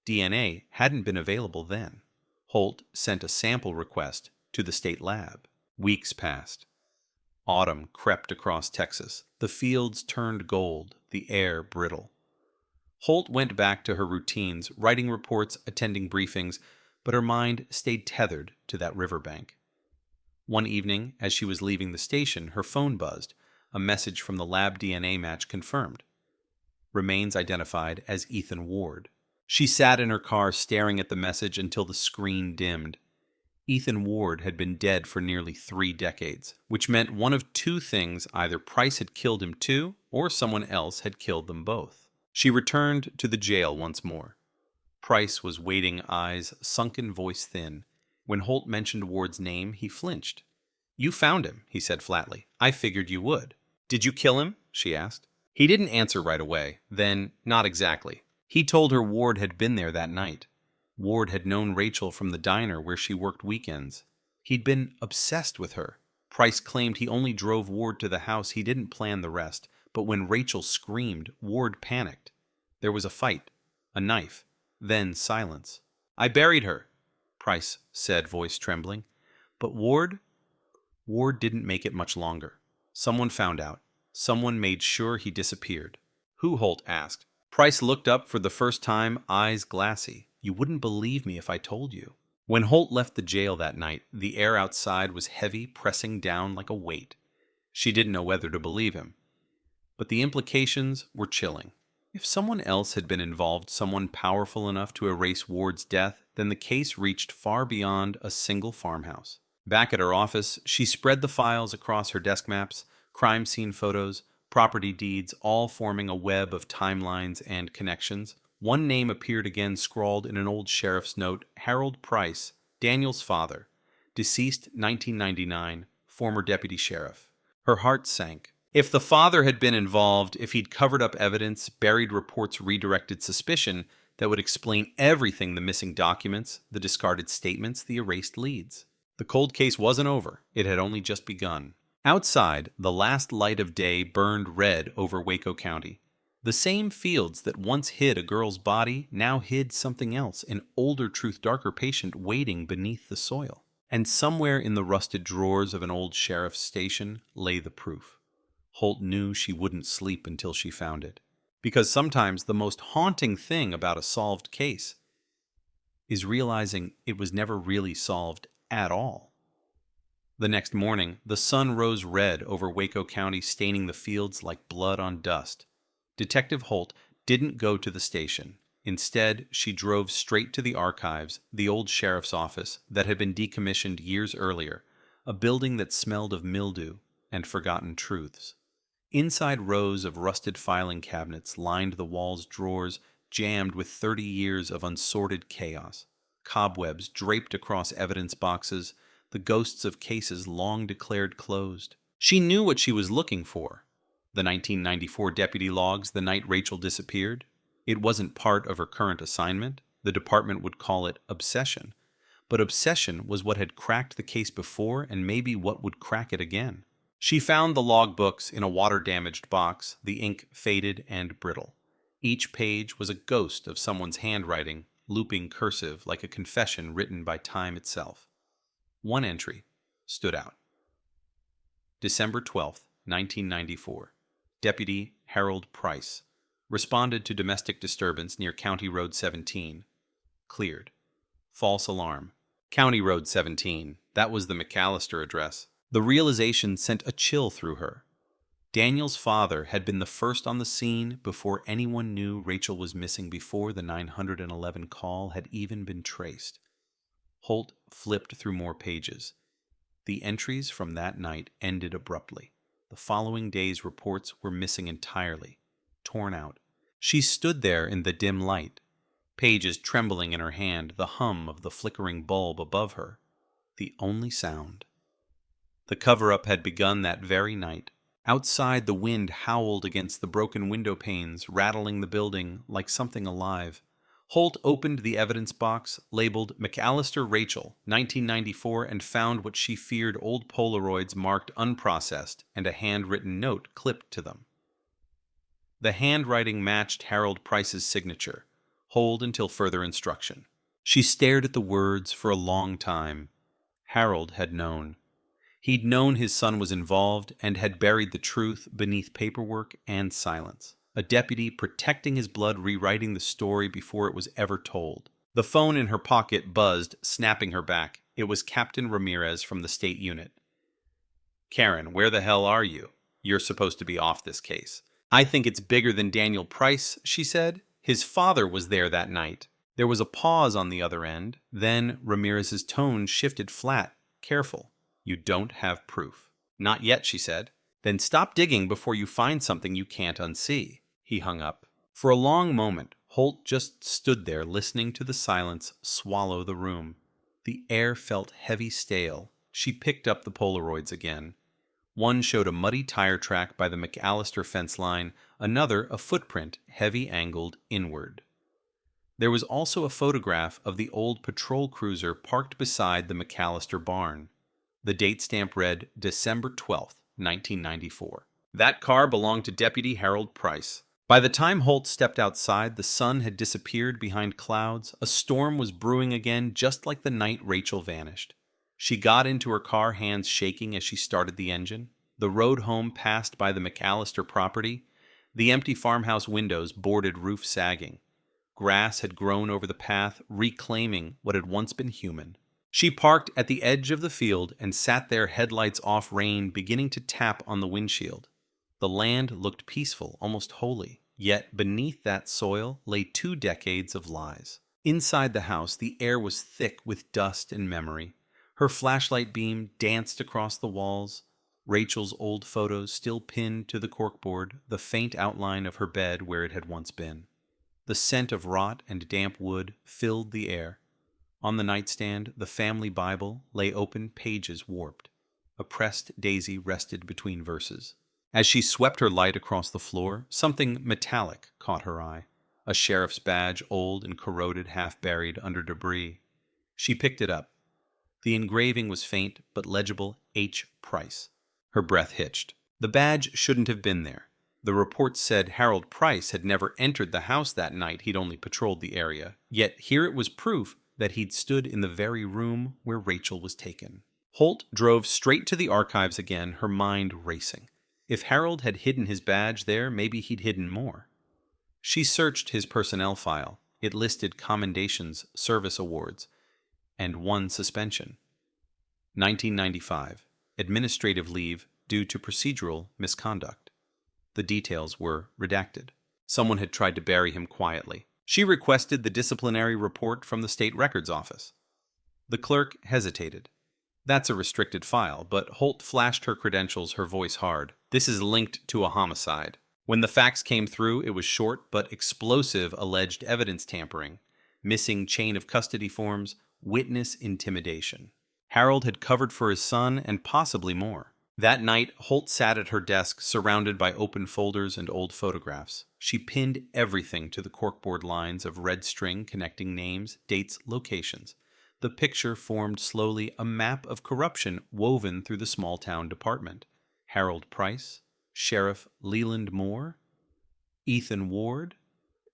DNA hadn't been available then. Holt sent a sample request to the state lab. Weeks passed. Autumn crept across Texas. The fields turned gold, the air brittle. Holt went back to her routines, writing reports, attending briefings, but her mind stayed tethered to that riverbank. One evening, as she was leaving the station, her phone buzzed. A message from the lab DNA match confirmed. Remains identified as Ethan Ward. She sat in her car staring at the message until the screen dimmed. Ethan Ward had been dead for nearly 3 decades, which meant one of 2 things: either Price had killed him too, or someone else had killed them both. She returned to the jail once more. Price was waiting, eyes sunken, voice thin. When Holt mentioned Ward's name, he flinched. "You found him," he said flatly. "I figured you would." "Did you kill him?" she asked. He didn't answer right away. Then, not exactly. He told her Ward had been there that night. Ward had known Rachel from the diner where she worked weekends. He'd been obsessed with her. Price claimed he only drove Ward to the house. He didn't plan the rest. But when Rachel screamed, Ward panicked. There was a fight, a knife, then silence. "I buried her," Price said, voice trembling. But Ward didn't make it much longer. Someone found out. Someone made sure he disappeared. "Who?" Holt asked. Price looked up for the first time, eyes glassy. "You wouldn't believe me if I told you." When Holt left the jail that night, the air outside was heavy, pressing down like a weight. She didn't know whether to believe him. But the implications were chilling. If someone else had been involved, someone powerful enough to erase Ward's death, then the case reached far beyond a single farmhouse. Back at her office, she spread the files across her desk maps, crime scene photos, property deeds, all forming a web of timelines and connections. One name appeared again, scrawled in an old sheriff's note: Harold Price, Daniel's father, deceased 1999, former deputy sheriff. Her heart sank. If the father had been involved, if he'd covered up evidence, buried reports, redirected suspicion, that would explain everything: the missing documents, the discarded statements, the erased leads. The cold case wasn't over. It had only just begun. Outside, the last light of day burned red over Waco County. The same fields that once hid a girl's body now hid something else, an older truth, darker patient waiting beneath the soil. And somewhere in the rusted drawers of an old sheriff's station lay the proof. Holt knew she wouldn't sleep until she found it. Because sometimes the most haunting thing about a solved case is realizing it was never really solved at all. The next morning, the sun rose red over Waco County, staining the fields like blood on dust. Detective Holt didn't go to the station. Instead, she drove straight to the archives, the old sheriff's office that had been decommissioned years earlier, a building that smelled of mildew and forgotten truths. Inside, rows of rusted filing cabinets lined the walls, drawers jammed with 30 years of unsorted chaos. Cobwebs draped across evidence boxes, the ghosts of cases long declared closed. She knew what she was looking for. The 1994 deputy logs the night Rachel disappeared. It wasn't part of her current assignment. The department would call it obsession. But obsession was what had cracked the case before, and maybe what would crack it again. She found the logbooks in a water-damaged box, the ink faded and brittle. Each page was a ghost of someone's handwriting, looping cursive like a confession written by time itself. One entry stood out. December 12th, 1994. Deputy Harold Price responded to domestic disturbance near County Road 17. Cleared. False alarm. County Road 17. That was the McAllister address. The realization sent a chill through her. Daniel's father had been the first on the scene before anyone knew Rachel was missing, before the 911 call had even been traced. Holt flipped through more pages. The entries from that night ended abruptly. The following day's reports were missing entirely, torn out. She stood there in the dim light, pages trembling in her hand, the hum of the flickering bulb above her, the only sound. The cover-up had begun that very night. Outside, the wind howled against the broken window panes, rattling the building like something alive. Holt opened the evidence box labeled McAllister Rachel, 1994, and found what she feared: old Polaroids marked unprocessed and a handwritten note clipped to them. The handwriting matched Harold Price's signature. Hold until further instruction. She stared at the words for a long time. Harold had known. He'd known his son was involved and had buried the truth beneath paperwork and silence. A deputy protecting his blood, rewriting the story before it was ever told. The phone in her pocket buzzed, snapping her back. It was Captain Ramirez from the state unit. "Karen, where the hell are you? You're supposed to be off this case." "I think it's bigger than Daniel Price," she said. "His father was there that night." There was a pause on the other end. Then Ramirez's tone shifted flat, careful. "You don't have proof." "Not yet," she said. "Then stop digging before you find something you can't unsee." He hung up. For a long moment, Holt just stood there, listening to the silence swallow the room. The air felt heavy, stale. She picked up the Polaroids again. One showed a muddy tire track by the McAllister fence line, another a footprint, heavy angled inward. There was also a photograph of the old patrol cruiser parked beside the McAllister barn. The date stamp read December 12th, 1994. That car belonged to Deputy Harold Price. By the time Holt stepped outside, the sun had disappeared behind clouds. A storm was brewing again, just like the night Rachel vanished. She got into her car, hands shaking as she started the engine. The road home passed by the McAllister property, the empty farmhouse windows, boarded roof sagging. Grass had grown over the path, reclaiming what had once been human. She parked at the edge of the field and sat there, headlights off, rain beginning to tap on the windshield. The land looked peaceful, almost holy, yet beneath that soil lay 2 decades of lies. Inside the house, the air was thick with dust and memory. Her flashlight beam danced across the walls, Rachel's old photos still pinned to the corkboard, the faint outline of her bed where it had once been. The scent of rot and damp wood filled the air. On the nightstand, the family Bible lay open, pages warped. A pressed daisy rested between verses. As she swept her light across the floor, something metallic caught her eye. A sheriff's badge, old and corroded, half buried under debris. She picked it up. The engraving was faint but legible: H. Price. Her breath hitched. The badge shouldn't have been there. The report said Harold Price had never entered the house that night. He'd only patrolled the area. Yet here it was proof that he'd stood in the very room where Rachel was taken. Holt drove straight to the archives again, her mind racing. If Harold had hidden his badge there, maybe he'd hidden more. She searched his personnel file. It listed commendations, service awards, and 1 suspension. 1995. Administrative leave due to procedural misconduct. The details were redacted. Someone had tried to bury him quietly. She requested the disciplinary report from the state records office. The clerk hesitated. "That's a restricted file," but Holt flashed her credentials, her voice hard. "This is linked to a homicide." When the facts came through, it was short but explosive: alleged evidence tampering, missing chain of custody forms, witness intimidation. Harold had covered for his son and possibly more. That night, Holt sat at her desk, surrounded by open folders and old photographs. She pinned everything to the corkboard lines of red string connecting names, dates, locations. The picture formed slowly, a map of corruption woven through the small-town department. Harold Price, Sheriff Leland Moore, Ethan Ward,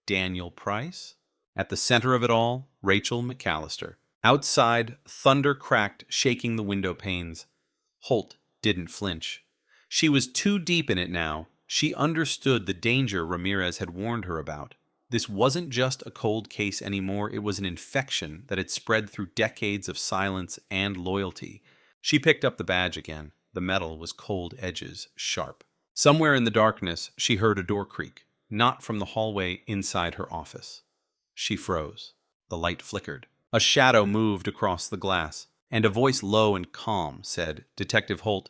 Daniel Price. At the center of it all, Rachel McAllister. Outside, thunder cracked, shaking the window panes. Holt didn't flinch. She was too deep in it now. She understood the danger Ramirez had warned her about. This wasn't just a cold case anymore. It was an infection that had spread through decades of silence and loyalty. She picked up the badge again. The metal was cold edges, sharp. Somewhere in the darkness, she heard a door creak, not from the hallway inside her office. She froze. The light flickered. A shadow moved across the glass, and a voice low and calm said, "Detective Holt,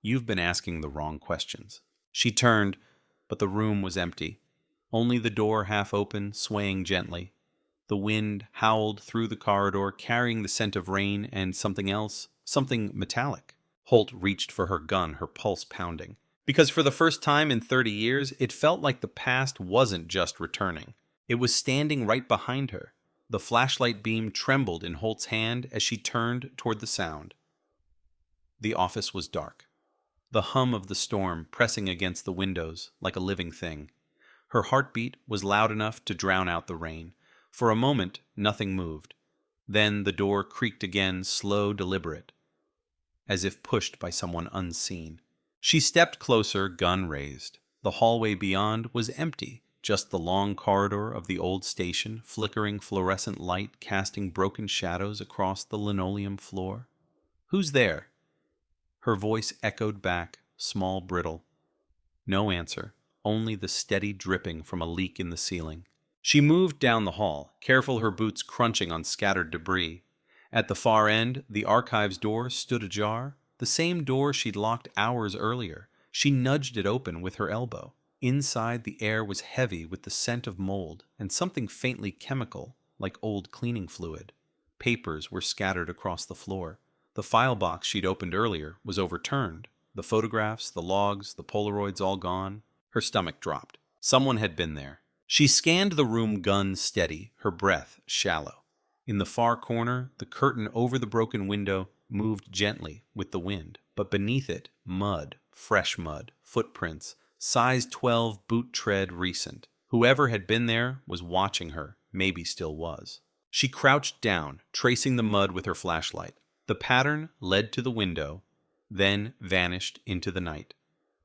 you've been asking the wrong questions." She turned, but the room was empty. Only the door half open, swaying gently. The wind howled through the corridor, carrying the scent of rain and something else, something metallic. Holt reached for her gun, her pulse pounding. Because for the first time in 30 years, it felt like the past wasn't just returning. It was standing right behind her. The flashlight beam trembled in Holt's hand as she turned toward the sound. The office was dark. The hum of the storm pressing against the windows like a living thing. Her heartbeat was loud enough to drown out the rain. For a moment, nothing moved. Then the door creaked again, slow, deliberate, as if pushed by someone unseen. She stepped closer, gun raised. The hallway beyond was empty, just the long corridor of the old station, flickering fluorescent light casting broken shadows across the linoleum floor. "Who's there?" Her voice echoed back, small, brittle. No answer, only the steady dripping from a leak in the ceiling. She moved down the hall, careful her boots crunching on scattered debris. At the far end, the archives door stood ajar, the same door she'd locked hours earlier. She nudged it open with her elbow. Inside, the air was heavy with the scent of mold and something faintly chemical, like old cleaning fluid. Papers were scattered across the floor. The file box she'd opened earlier was overturned. The photographs, the logs, the Polaroids all gone. Her stomach dropped. Someone had been there. She scanned the room, gun steady, her breath shallow. In the far corner, the curtain over the broken window moved gently with the wind, but beneath it, mud, fresh mud, footprints, size 12 boot tread recent. Whoever had been there was watching her, maybe still was. She crouched down, tracing the mud with her flashlight. The pattern led to the window, then vanished into the night.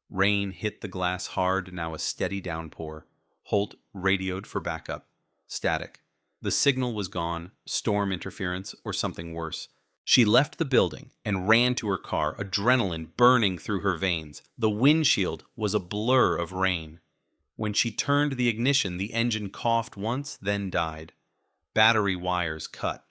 Rain hit the glass hard, now a steady downpour. Holt radioed for backup. Static. The signal was gone, storm interference, or something worse. She left the building and ran to her car, adrenaline burning through her veins. The windshield was a blur of rain. When she turned the ignition, the engine coughed once, then died. Battery wires cut.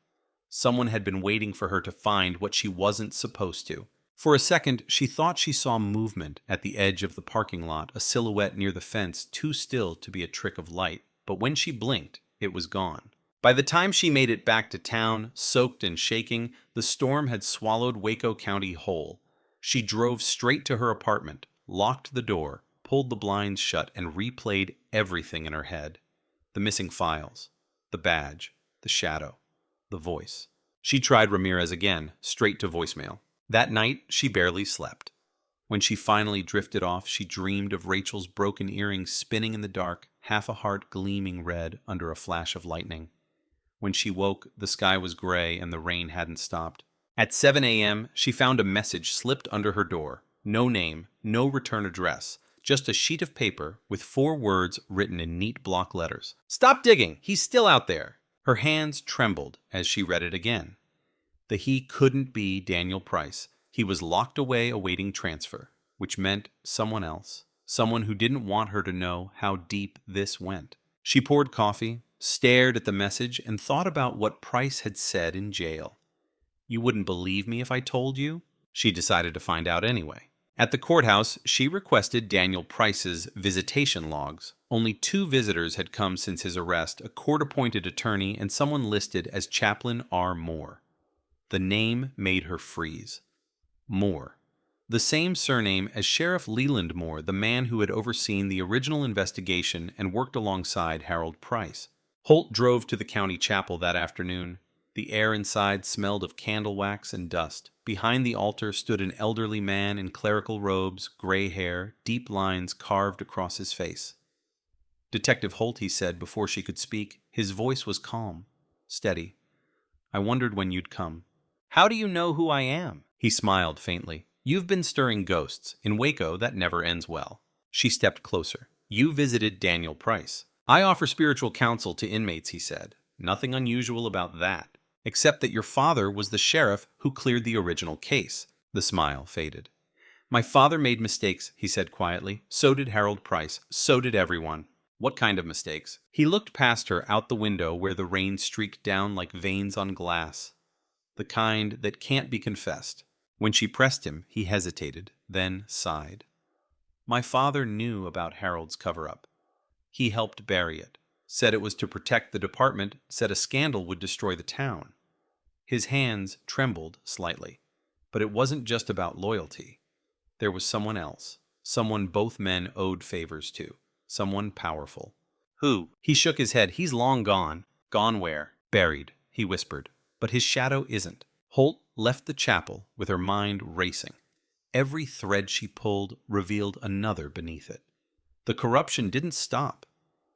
Someone had been waiting for her to find what she wasn't supposed to. For a second, she thought she saw movement at the edge of the parking lot, a silhouette near the fence, too still to be a trick of light. But when she blinked, it was gone. By the time she made it back to town, soaked and shaking, the storm had swallowed Waco County whole. She drove straight to her apartment, locked the door, pulled the blinds shut, and replayed everything in her head. The missing files, the badge, the shadow, the voice. She tried Ramirez again, straight to voicemail. That night, she barely slept. When she finally drifted off, she dreamed of Rachel's broken earrings spinning in the dark, half a heart gleaming red under a flash of lightning. When she woke, the sky was gray and the rain hadn't stopped. At 7 a.m., she found a message slipped under her door. No name, no return address, just a sheet of paper with 4 words written in neat block letters. "Stop digging! He's still out there!" Her hands trembled as she read it again. The he couldn't be Daniel Price. He was locked away awaiting transfer, which meant someone else, someone who didn't want her to know how deep this went. She poured coffee, stared at the message, and thought about what Price had said in jail. "You wouldn't believe me if I told you?" She decided to find out anyway. At the courthouse, she requested Daniel Price's visitation logs. Only 2 visitors had come since his arrest, a court-appointed attorney and someone listed as Chaplain R. Moore. The name made her freeze. Moore. The same surname as Sheriff Leland Moore, the man who had overseen the original investigation and worked alongside Harold Price. Holt drove to the county chapel that afternoon. The air inside smelled of candle wax and dust. Behind the altar stood an elderly man in clerical robes, gray hair, deep lines carved across his face. "Detective Holt," he said before she could speak. His voice was calm, steady. "I wondered when you'd come." "How do you know who I am?" He smiled faintly. "You've been stirring ghosts. In Waco, that never ends well." She stepped closer. "You visited Daniel Price." "I offer spiritual counsel to inmates," he said. "Nothing unusual about that, except that your father was the sheriff who cleared the original case." The smile faded. My father made mistakes, he said quietly. So did Harold Price. So did everyone. What kind of mistakes? He looked past her out the window where the rain streaked down like veins on glass. The kind that can't be confessed. When she pressed him, he hesitated, then sighed. My father knew about Harold's cover-up. He helped bury it. Said it was to protect the department, said a scandal would destroy the town. His hands trembled slightly. But it wasn't just about loyalty. There was someone else. Someone both men owed favors to. Someone powerful. Who? He shook his head. He's long gone. Gone where? Buried, he whispered. But his shadow isn't. Holt left the chapel with her mind racing. Every thread she pulled revealed another beneath it. The corruption didn't stop.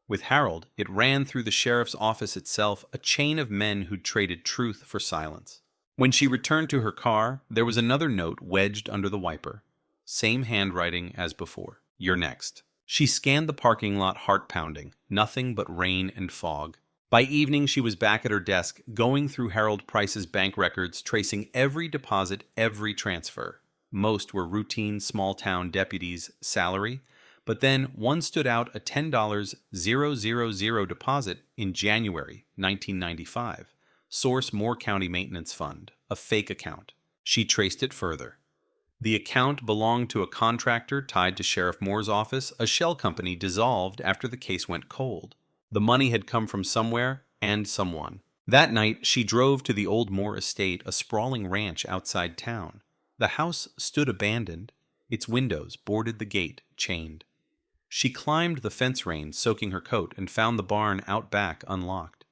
With Harold, it ran through the sheriff's office itself, a chain of men who'd traded truth for silence. When she returned to her car, there was another note wedged under the wiper. Same handwriting as before. You're next. She scanned the parking lot, heart pounding. Nothing but rain and fog. By evening, she was back at her desk, going through Harold Price's bank records, tracing every deposit, every transfer. Most were routine small-town deputies' salary, but then one stood out, a $10,000 deposit in January 1995. Source Moore County Maintenance Fund, a fake account. She traced it further. The account belonged to a contractor tied to Sheriff Moore's office, a shell company dissolved after the case went cold. The money had come from somewhere and someone. That night, she drove to the old Moore estate, a sprawling ranch outside town. The house stood abandoned. Its windows bordered the gate, chained. She climbed the fence reins, soaking her coat, and found the barn out back unlocked.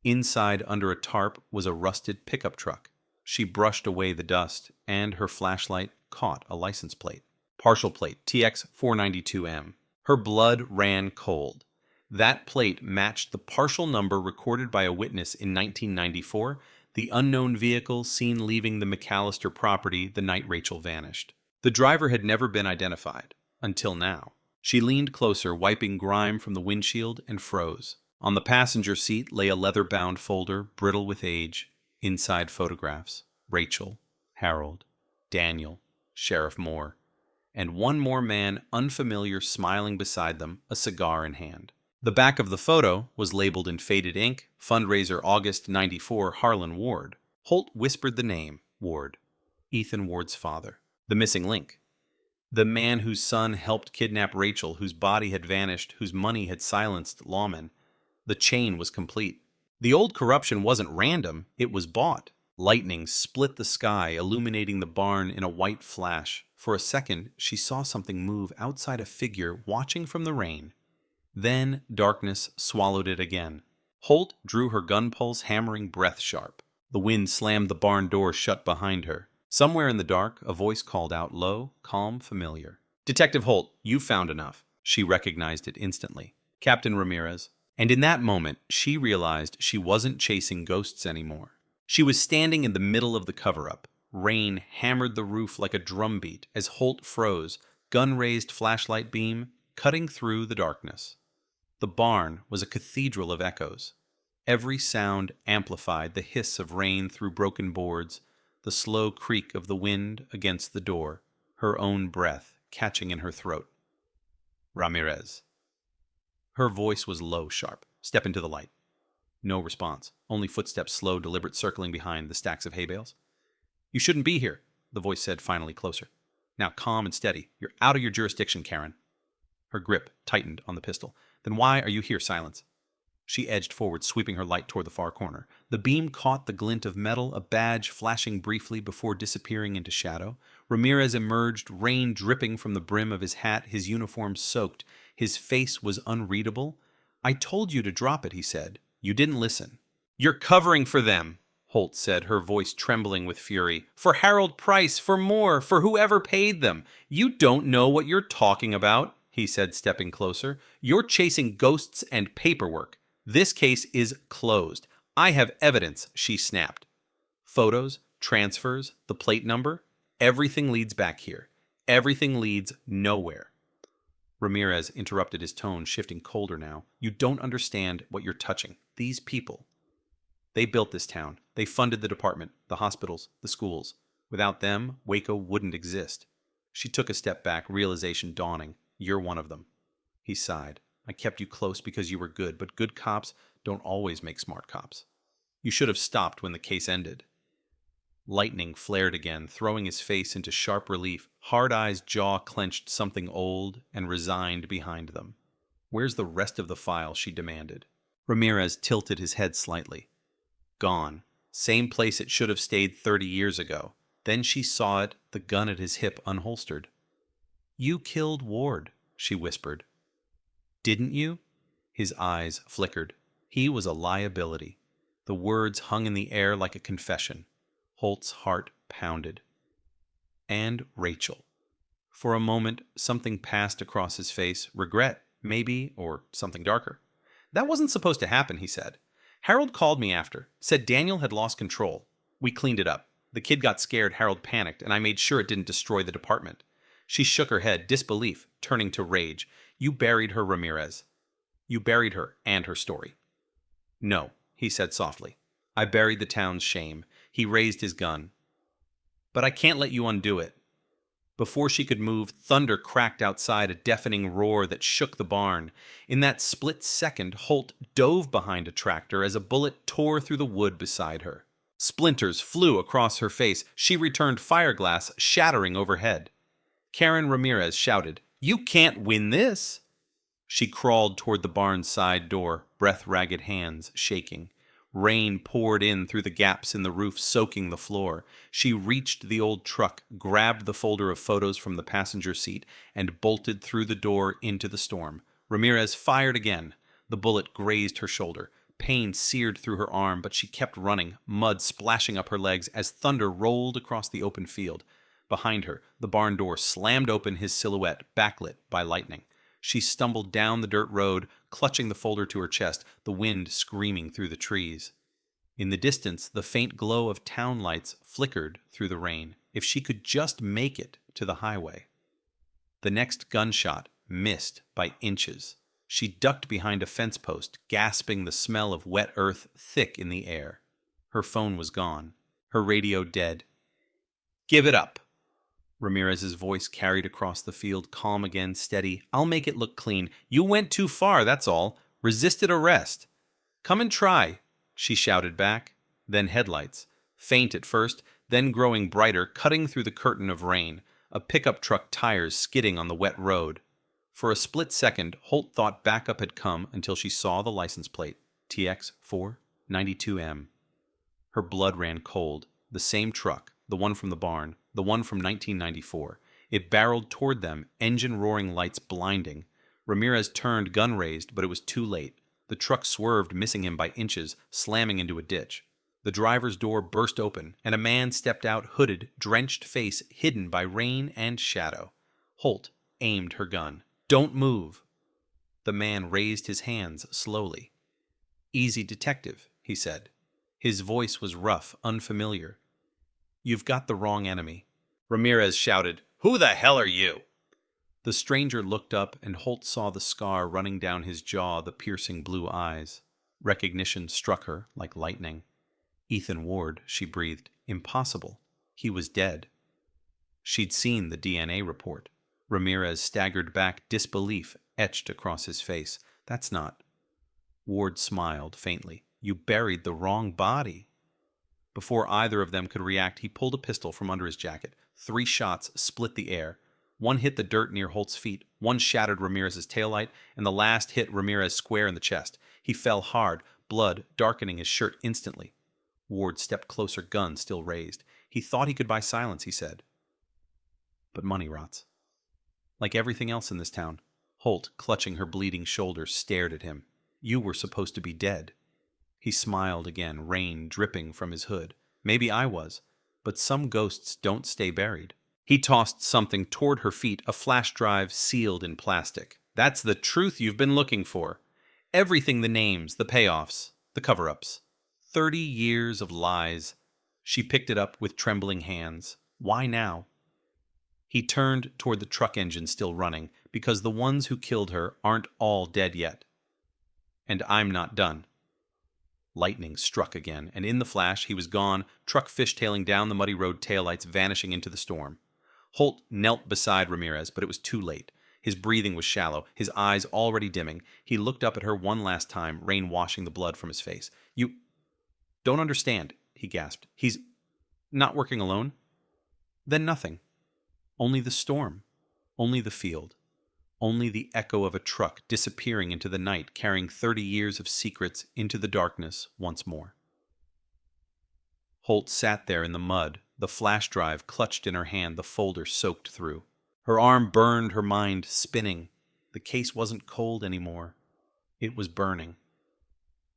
Inside, under a tarp, was a rusted pickup truck. She brushed away the dust, and her flashlight caught a license plate. Partial plate, TX 492M. Her blood ran cold. That plate matched the partial number recorded by a witness in 1994, the unknown vehicle seen leaving the McAllister property the night Rachel vanished. The driver had never been identified, until now. She leaned closer, wiping grime from the windshield, and froze. On the passenger seat lay a leather-bound folder, brittle with age. Inside photographs. Rachel, Harold, Daniel, Sheriff Moore, and one more man, unfamiliar, smiling beside them, a cigar in hand. The back of the photo was labeled in faded ink, fundraiser August 94, Harlan Ward. Holt whispered the name, Ward. Ethan Ward's father. The missing link. The man whose son helped kidnap Rachel, whose body had vanished, whose money had silenced lawmen. The chain was complete. The old corruption wasn't random, it was bought. Lightning split the sky, illuminating the barn in a white flash. For a second, she saw something move outside, a figure watching from the rain. Then darkness swallowed it again. Holt drew her gun pulse, hammering, breath sharp. The wind slammed the barn door shut behind her. Somewhere in the dark, a voice called out, low, calm, familiar. Detective Holt, you found enough. She recognized it instantly. Captain Ramirez. And in that moment, she realized she wasn't chasing ghosts anymore. She was standing in the middle of the cover-up. Rain hammered the roof like a drumbeat as Holt froze, gun-raised flashlight beam cutting through the darkness. The barn was a cathedral of echoes. Every sound amplified, the hiss of rain through broken boards, the slow creak of the wind against the door, her own breath catching in her throat. Ramirez. Her voice was low, sharp. Step into the light. No response. Only footsteps, slow, deliberate, circling behind the stacks of hay bales. You shouldn't be here, the voice said, finally closer. Now calm and steady. You're out of your jurisdiction, Karen. Her grip tightened on the pistol. Then why are you here? Silence. She edged forward, sweeping her light toward the far corner. The beam caught the glint of metal, a badge flashing briefly before disappearing into shadow. Ramirez emerged, rain dripping from the brim of his hat, his uniform soaked. His face was unreadable. I told you to drop it, he said. You didn't listen. You're covering for them, Holt said, her voice trembling with fury. For Harold Price, for Moore, for whoever paid them. You don't know what you're talking about, he said, stepping closer. You're chasing ghosts and paperwork. This case is closed. I have evidence, she snapped. Photos, transfers, the plate number, everything leads back here. Everything leads nowhere. Ramirez interrupted, his tone shifting colder now. You don't understand what you're touching. These people. They built this town. They funded the department, the hospitals, the schools. Without them, Waco wouldn't exist. She took a step back, realization dawning. You're one of them. He sighed. I kept you close because you were good, but good cops don't always make smart cops. You should have stopped when the case ended. Lightning flared again, throwing his face into sharp relief. Hard Eye's jaw clenched something old and resigned behind them. Where's the rest of the file? She demanded. Ramirez tilted his head slightly. Gone. Same place it should have stayed 30 years ago. Then she saw it, the gun at his hip unholstered. You killed Ward, she whispered. Didn't you? His eyes flickered. He was a liability. The words hung in the air like a confession. Holt's heart pounded. And Rachel. For a moment, something passed across his face. Regret, maybe, or something darker. That wasn't supposed to happen, he said. Harold called me after, said Daniel had lost control. We cleaned it up. The kid got scared, Harold panicked, and I made sure it didn't destroy the department. She shook her head, disbelief, turning to rage. You buried her, Ramirez. You buried her and her story. No, he said softly. I buried the town's shame. He raised his gun. But I can't let you undo it. Before she could move, thunder cracked outside, a deafening roar that shook the barn. In that split second, Holt dove behind a tractor as a bullet tore through the wood beside her. Splinters flew across her face. She returned fireglass, shattering overhead. Karen Ramirez shouted, You can't win this! She crawled toward the barn's side door, breath-ragged hands shaking. Rain poured in through the gaps in the roof, soaking the floor. She reached the old truck, grabbed the folder of photos from the passenger seat, and bolted through the door into the storm. Ramirez fired again. The bullet grazed her shoulder. Pain seared through her arm, but she kept running, mud splashing up her legs as thunder rolled across the open field. Behind her, the barn door slammed open, his silhouette backlit by lightning. She stumbled down the dirt road, clutching the folder to her chest, the wind screaming through the trees. In the distance, the faint glow of town lights flickered through the rain. If she could just make it to the highway. The next gunshot missed by inches. She ducked behind a fence post, gasping the smell of wet earth thick in the air. Her phone was gone. Her radio dead. Give it up. Ramirez's voice carried across the field, calm again, steady. I'll make it look clean. You went too far, that's all. Resisted arrest. Come and try, she shouted back. Then headlights. Faint at first, then growing brighter, cutting through the curtain of rain. A pickup truck tires skidding on the wet road. For a split second, Holt thought backup had come until she saw the license plate. TX 492M. Her blood ran cold. The same truck, the one from the barn, the one from 1994. It barreled toward them, engine roaring, lights blinding. Ramirez turned, gun raised, but it was too late. The truck swerved, missing him by inches, slamming into a ditch. The driver's door burst open, and a man stepped out, hooded, drenched face hidden by rain and shadow. Holt aimed her gun. Don't move. The man raised his hands slowly. Easy, detective, he said. His voice was rough, unfamiliar. You've got the wrong enemy. Ramirez shouted, Who the hell are you? The stranger looked up, and Holt saw the scar running down his jaw, the piercing blue eyes. Recognition struck her like lightning. Ethan Ward, she breathed. Impossible. He was dead. She'd seen the DNA report. Ramirez staggered back, disbelief etched across his face. That's not... Ward smiled faintly. You buried the wrong body. Before either of them could react, he pulled a pistol from under his jacket. 3 shots split the air. One hit the dirt near Holt's feet, one shattered Ramirez's taillight, and the last hit Ramirez square in the chest. He fell hard, blood darkening his shirt instantly. Ward stepped closer, gun still raised. He thought he could buy silence, he said. But money rots. Like everything else in this town. Holt, clutching her bleeding shoulder, stared at him. You were supposed to be dead. He smiled again, rain dripping from his hood. Maybe I was, but some ghosts don't stay buried. He tossed something toward her feet, a flash drive sealed in plastic. That's the truth you've been looking for. Everything, the names, the payoffs, the cover-ups. 30 years of lies. She picked it up with trembling hands. Why now? He turned toward the truck engine still running, because the ones who killed her aren't all dead yet. And I'm not done. Lightning struck again, and in the flash he was gone, truck fishtailing down the muddy road, taillights vanishing into the storm. Holt knelt beside Ramirez, but it was too late. His breathing was shallow, his eyes already dimming. He looked up at her one last time, rain washing the blood from his face. "You don't understand," he gasped. "He's not working alone?" Then nothing. Only the storm. Only the field. Only the echo of a truck disappearing into the night, carrying 30 years of secrets into the darkness once more. Holt sat there in the mud, the flash drive clutched in her hand, the folder soaked through. Her arm burned, her mind spinning. The case wasn't cold anymore. It was burning.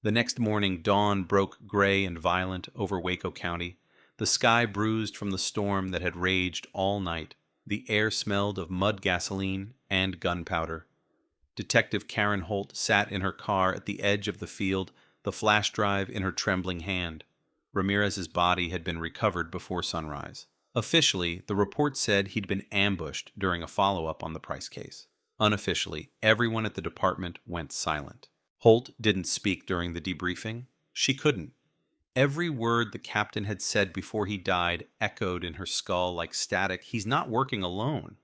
The next morning, dawn broke gray and violent over Waco County. The sky bruised from the storm that had raged all night. The air smelled of mud gasoline and gunpowder. Detective Karen Holt sat in her car at the edge of the field, the flash drive in her trembling hand. Ramirez's body had been recovered before sunrise. Officially, the report said he'd been ambushed during a follow-up on the Price case. Unofficially, everyone at the department went silent. Holt didn't speak during the debriefing. She couldn't. Every word the captain had said before he died echoed in her skull like static. He's not working alone.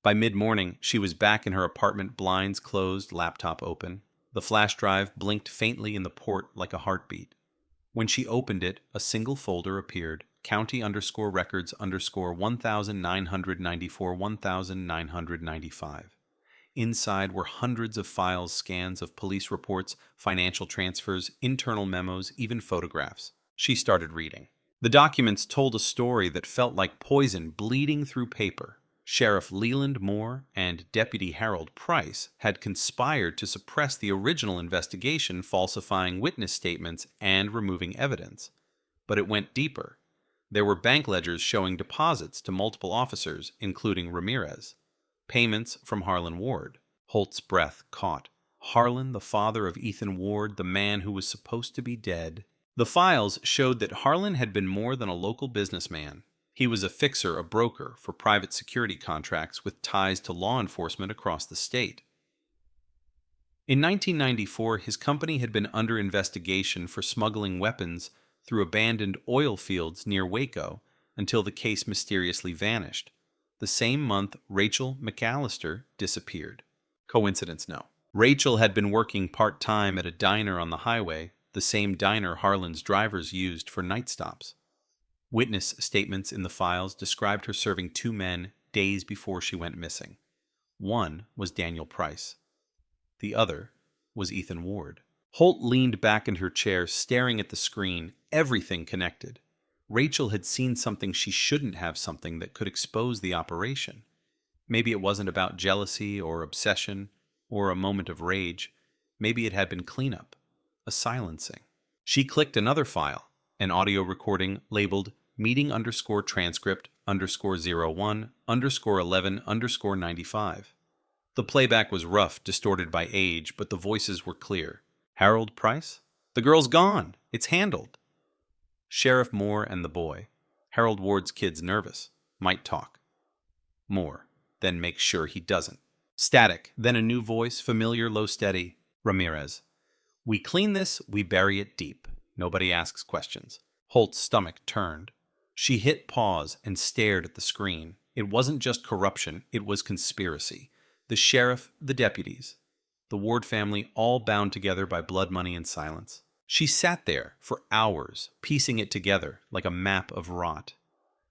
By mid-morning, she was back in her apartment, blinds closed, laptop open. The flash drive blinked faintly in the port like a heartbeat. When she opened it, a single folder appeared, county_records_1994-1995. Inside were hundreds of files, scans of police reports, financial transfers, internal memos, even photographs. She started reading. The documents told a story that felt like poison bleeding through paper. Sheriff Leland Moore and Deputy Harold Price had conspired to suppress the original investigation, falsifying witness statements and removing evidence. But it went deeper. There were bank ledgers showing deposits to multiple officers, including Ramirez. Payments from Harlan Ward. Holt's breath caught. Harlan, the father of Ethan Ward, the man who was supposed to be dead. The files showed that Harlan had been more than a local businessman. He was a fixer, a broker for private security contracts with ties to law enforcement across the state. In 1994, his company had been under investigation for smuggling weapons through abandoned oil fields near Waco until the case mysteriously vanished. The same month, Rachel McAllister disappeared. Coincidence? No. Rachel had been working part-time at a diner on the highway, the same diner Harlan's drivers used for night stops. Witness statements in the files described her serving 2 men days before she went missing. One was Daniel Price. The other was Ethan Ward. Holt leaned back in her chair, staring at the screen, everything connected. Rachel had seen something she shouldn't have, something that could expose the operation. Maybe it wasn't about jealousy or obsession or a moment of rage. Maybe it had been cleanup, a silencing. She clicked another file, an audio recording labeled meeting_transcript_01_11_95. The playback was rough, distorted by age, but the voices were clear. Harold Price? The girl's gone. It's handled. Sheriff Moore and the boy. Harold Ward's kid's nervous. Might talk. Moore. Then make sure he doesn't. Static. Then a new voice, familiar, low, steady. Ramirez. We clean this, we bury it deep. Nobody asks questions. Holt's stomach turned. She hit pause and stared at the screen. It wasn't just corruption, it was conspiracy. The sheriff, the deputies, the Ward family, all bound together by blood money and silence. She sat there for hours, piecing it together like a map of rot.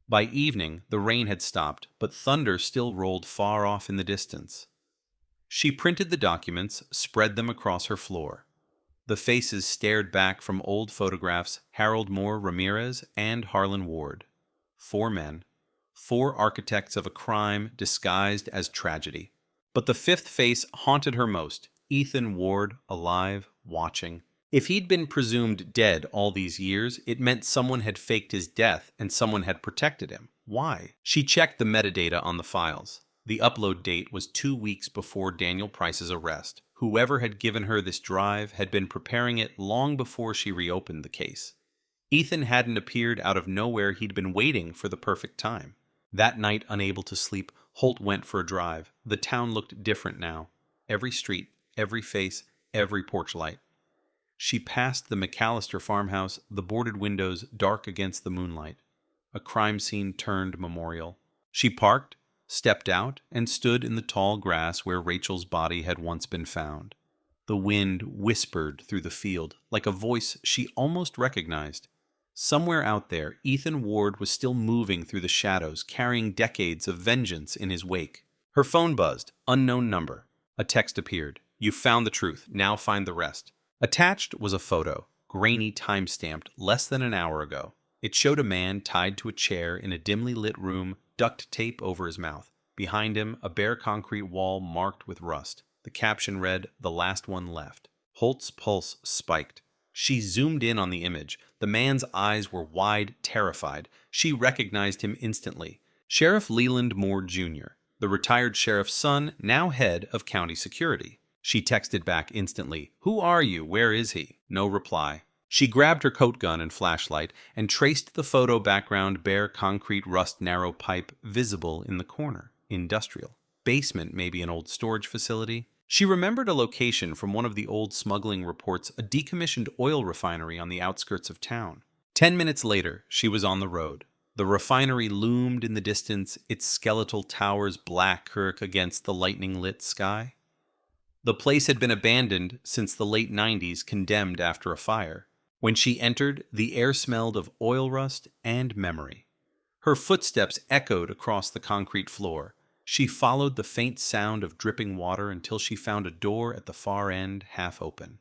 By evening, the rain had stopped, but thunder still rolled far off in the distance. She printed the documents, spread them across her floor. The faces stared back from old photographs, Harold Moore Ramirez and Harlan Ward. 4 men, 4 architects of a crime disguised as tragedy. But the 5th face haunted her most, Ethan Ward, alive, watching. If he'd been presumed dead all these years, it meant someone had faked his death and someone had protected him. Why? She checked the metadata on the files. The upload date was 2 weeks before Daniel Price's arrest. Whoever had given her this drive had been preparing it long before she reopened the case. Ethan hadn't appeared out of nowhere. He'd been waiting for the perfect time. That night, unable to sleep, Holt went for a drive. The town looked different now. Every street, every face, every porch light. She passed the McAllister farmhouse, the boarded windows dark against the moonlight. A crime scene turned memorial. She parked, stepped out, and stood in the tall grass where Rachel's body had once been found. The wind whispered through the field like a voice she almost recognized. Somewhere out there, Ethan Ward was still moving through the shadows, carrying decades of vengeance in his wake. Her phone buzzed. Unknown number. A text appeared. "You found the truth. Now find the rest." Attached was a photo, grainy, time-stamped, less than an hour ago. It showed a man tied to a chair in a dimly lit room, duct tape over his mouth. Behind him, a bare concrete wall marked with rust. The caption read, "The last one left." Holt's pulse spiked. She zoomed in on the image. The man's eyes were wide, terrified. She recognized him instantly. Sheriff Leland Moore, Jr., the retired sheriff's son, now head of county security. She texted back instantly, "Who are you? Where is he?" No reply. She grabbed her coat gun and flashlight and traced the photo background, bare concrete rust narrow pipe visible in the corner. Industrial. Basement, maybe an old storage facility. She remembered a location from one of the old smuggling reports, a decommissioned oil refinery on the outskirts of town. 10 minutes later, she was on the road. The refinery loomed in the distance, its skeletal towers black against the lightning-lit sky. The place had been abandoned since the late 90s, condemned after a fire. When she entered, the air smelled of oil rust and memory. Her footsteps echoed across the concrete floor. She followed the faint sound of dripping water until she found a door at the far end, half open.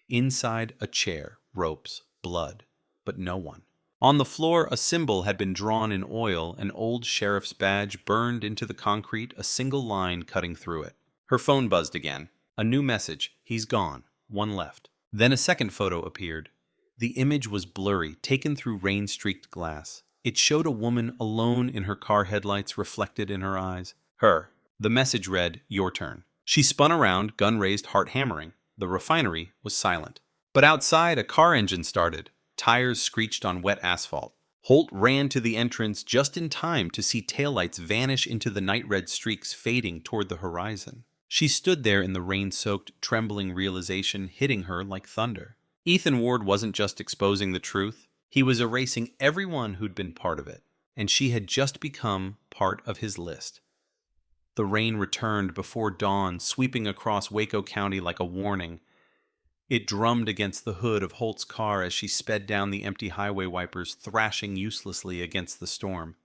Inside, a chair, ropes, blood, but no one. On the floor, a symbol had been drawn in oil, an old sheriff's badge burned into the concrete, a single line cutting through it. Her phone buzzed again. A new message. "He's gone. One left." Then a second photo appeared. The image was blurry, taken through rain-streaked glass. It showed a woman alone in her car headlights reflected in her eyes. Her. The message read, "Your turn." She spun around, gun raised, heart hammering. The refinery was silent. But outside, a car engine started. Tires screeched on wet asphalt. Holt ran to the entrance just in time to see taillights vanish into the night-red streaks fading toward the horizon. She stood there in the rain-soaked, trembling realization hitting her like thunder. Ethan Ward wasn't just exposing the truth. He was erasing everyone who'd been part of it, and she had just become part of his list. The rain returned before dawn, sweeping across Waco County like a warning. It drummed against the hood of Holt's car as she sped down the empty highway wipers, thrashing uselessly against the storm.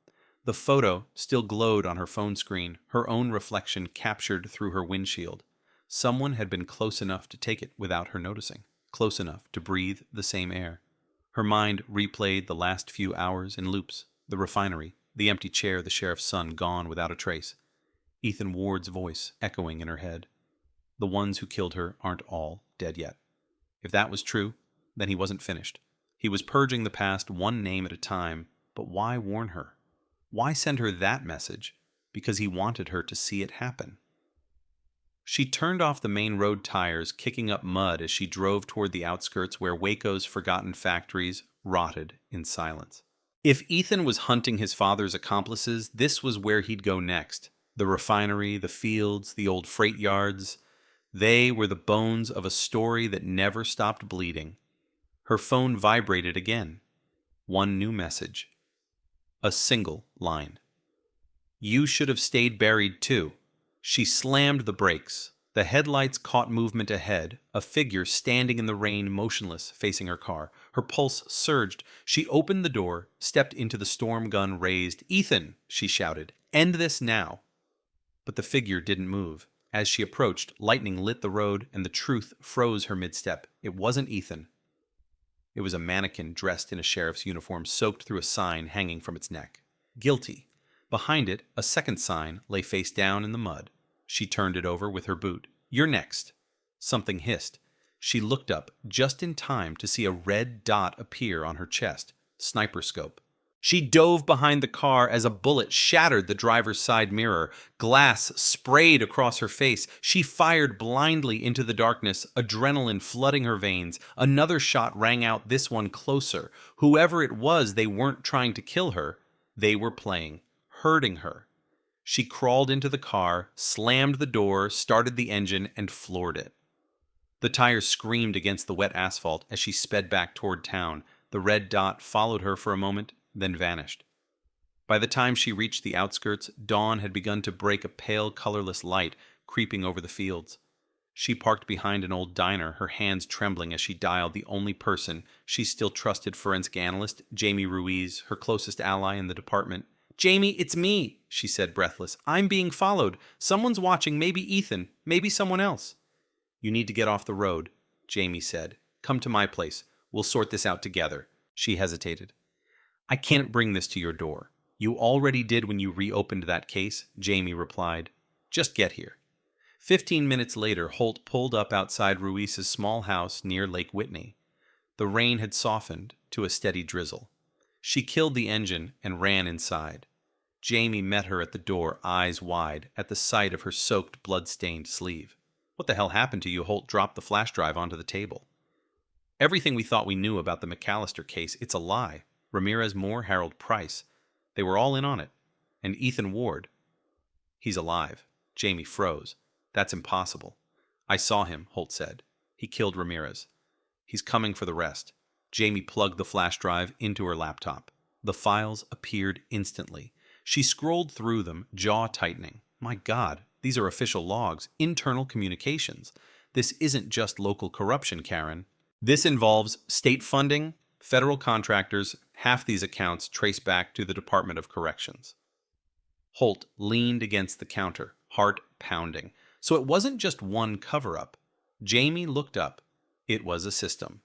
The photo still glowed on her phone screen, her own reflection captured through her windshield. Someone had been close enough to take it without her noticing, close enough to breathe the same air. Her mind replayed the last few hours in loops. The refinery, the empty chair, the sheriff's son gone without a trace. Ethan Ward's voice echoing in her head. The ones who killed her aren't all dead yet. If that was true, then he wasn't finished. He was purging the past one name at a time, but why warn her? Why send her that message? Because he wanted her to see it happen. She turned off the main road tires, kicking up mud as she drove toward the outskirts where Waco's forgotten factories rotted in silence. If Ethan was hunting his father's accomplices, this was where he'd go next. The refinery, the fields, the old freight yards. They were the bones of a story that never stopped bleeding. Her phone vibrated again. One new message. A single line. "You should have stayed buried too." She slammed the brakes. The headlights caught movement ahead, a figure standing in the rain, motionless, facing her car. Her pulse surged. She opened the door, stepped into the storm gun raised. "Ethan," she shouted, "end this now." But the figure didn't move. As she approached, lightning lit the road, and the truth froze her mid-step. It wasn't Ethan. It was a mannequin dressed in a sheriff's uniform, soaked through a sign hanging from its neck. "Guilty." Behind it, a second sign lay face down in the mud. She turned it over with her boot. "You're next." Something hissed. She looked up just in time to see a red dot appear on her chest. Sniper scope. She dove behind the car as a bullet shattered the driver's side mirror. Glass sprayed across her face. She fired blindly into the darkness, adrenaline flooding her veins. Another shot rang out, this one closer. Whoever it was, they weren't trying to kill her. They were playing, hurting her. She crawled into the car, slammed the door, started the engine, and floored it. The tires screamed against the wet asphalt as she sped back toward town. The red dot followed her for a moment, then vanished. By the time she reached the outskirts, dawn had begun to break a pale, colorless light creeping over the fields. She parked behind an old diner, her hands trembling as she dialed the only person she still trusted, forensic analyst Jamie Ruiz, her closest ally in the department. "Jamie, it's me," she said, breathless. "I'm being followed. Someone's watching, maybe Ethan, maybe someone else." "You need to get off the road," Jamie said. "Come to my place. We'll sort this out together." She hesitated. "I can't bring this to your door." "You already did when you reopened that case," Jamie replied. "Just get here." 15 minutes later, Holt pulled up outside Ruiz's small house near Lake Whitney. The rain had softened to a steady drizzle. She killed the engine and ran inside. Jamie met her at the door, eyes wide, at the sight of her soaked, blood-stained sleeve. "What the hell happened to you?" Holt dropped the flash drive onto the table. "Everything we thought we knew about the McAllister case, it's a lie. Ramirez, Moore, Harold Price. They were all in on it. And Ethan Ward. He's alive." Jamie froze. "That's impossible." "I saw him," Holt said. "He killed Ramirez. He's coming for the rest." Jamie plugged the flash drive into her laptop. The files appeared instantly. She scrolled through them, jaw tightening. My God, these are official logs, internal communications. This isn't just local corruption, Karen. This involves state funding, federal contractors. Half these accounts trace back to the Department of Corrections. Holt leaned against the counter, heart pounding. So it wasn't just one cover-up. Jamie looked up. It was a system.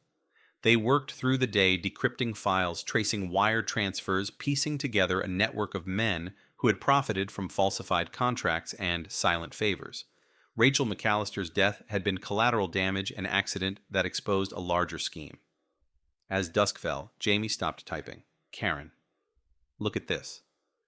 They worked through the day decrypting files, tracing wire transfers, piecing together a network of men who had profited from falsified contracts and silent favors. Rachel McAllister's death had been collateral damage, an accident that exposed a larger scheme. As dusk fell, Jamie stopped typing. "Karen, look at this."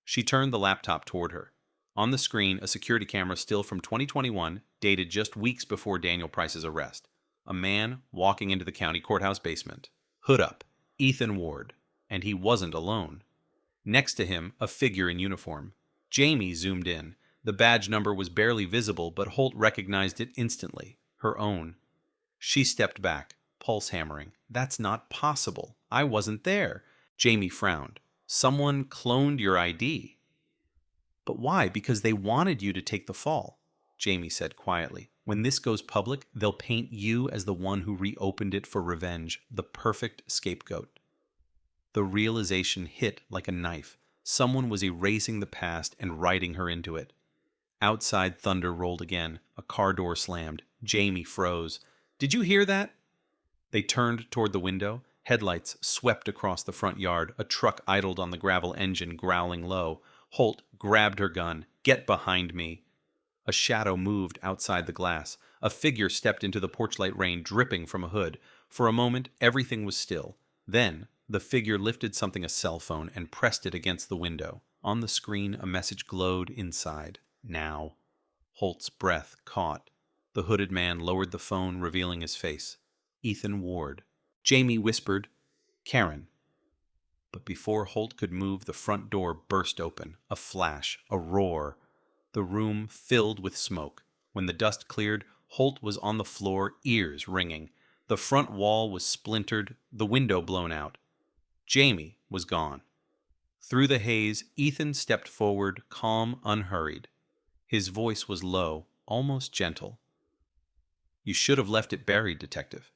She turned the laptop toward her. On the screen, a security camera still from 2021, dated just weeks before Daniel Price's arrest. A man walking into the county courthouse basement. Hood up. Ethan Ward. And he wasn't alone. Next to him, a figure in uniform. Jamie zoomed in. The badge number was barely visible, but Holt recognized it instantly. Her own. She stepped back, pulse hammering. "That's not possible. I wasn't there." Jamie frowned. "Someone cloned your ID." "But why? Because they wanted you to take the fall," Jamie said quietly. "When this goes public, they'll paint you as the one who reopened it for revenge, the perfect scapegoat." The realization hit like a knife. Someone was erasing the past and writing her into it. Outside, thunder rolled again. A car door slammed. Jamie froze. "Did you hear that?" They turned toward the window. Headlights swept across the front yard. A truck idled on the gravel engine, growling low. Holt grabbed her gun. "Get behind me." A shadow moved outside the glass. A figure stepped into the porchlight rain, dripping from a hood. For a moment, everything was still. Then, the figure lifted something, a cell phone, and pressed it against the window. On the screen, a message glowed inside. "Now." Holt's breath caught. The hooded man lowered the phone, revealing his face. Ethan Ward. Jamie whispered, "Karen." But before Holt could move, the front door burst open. A flash, a roar. The room filled with smoke. When the dust cleared, Holt was on the floor, ears ringing. The front wall was splintered, the window blown out. Jamie was gone. Through the haze, Ethan stepped forward, calm, unhurried. His voice was low, almost gentle. "You should have left it buried, Detective."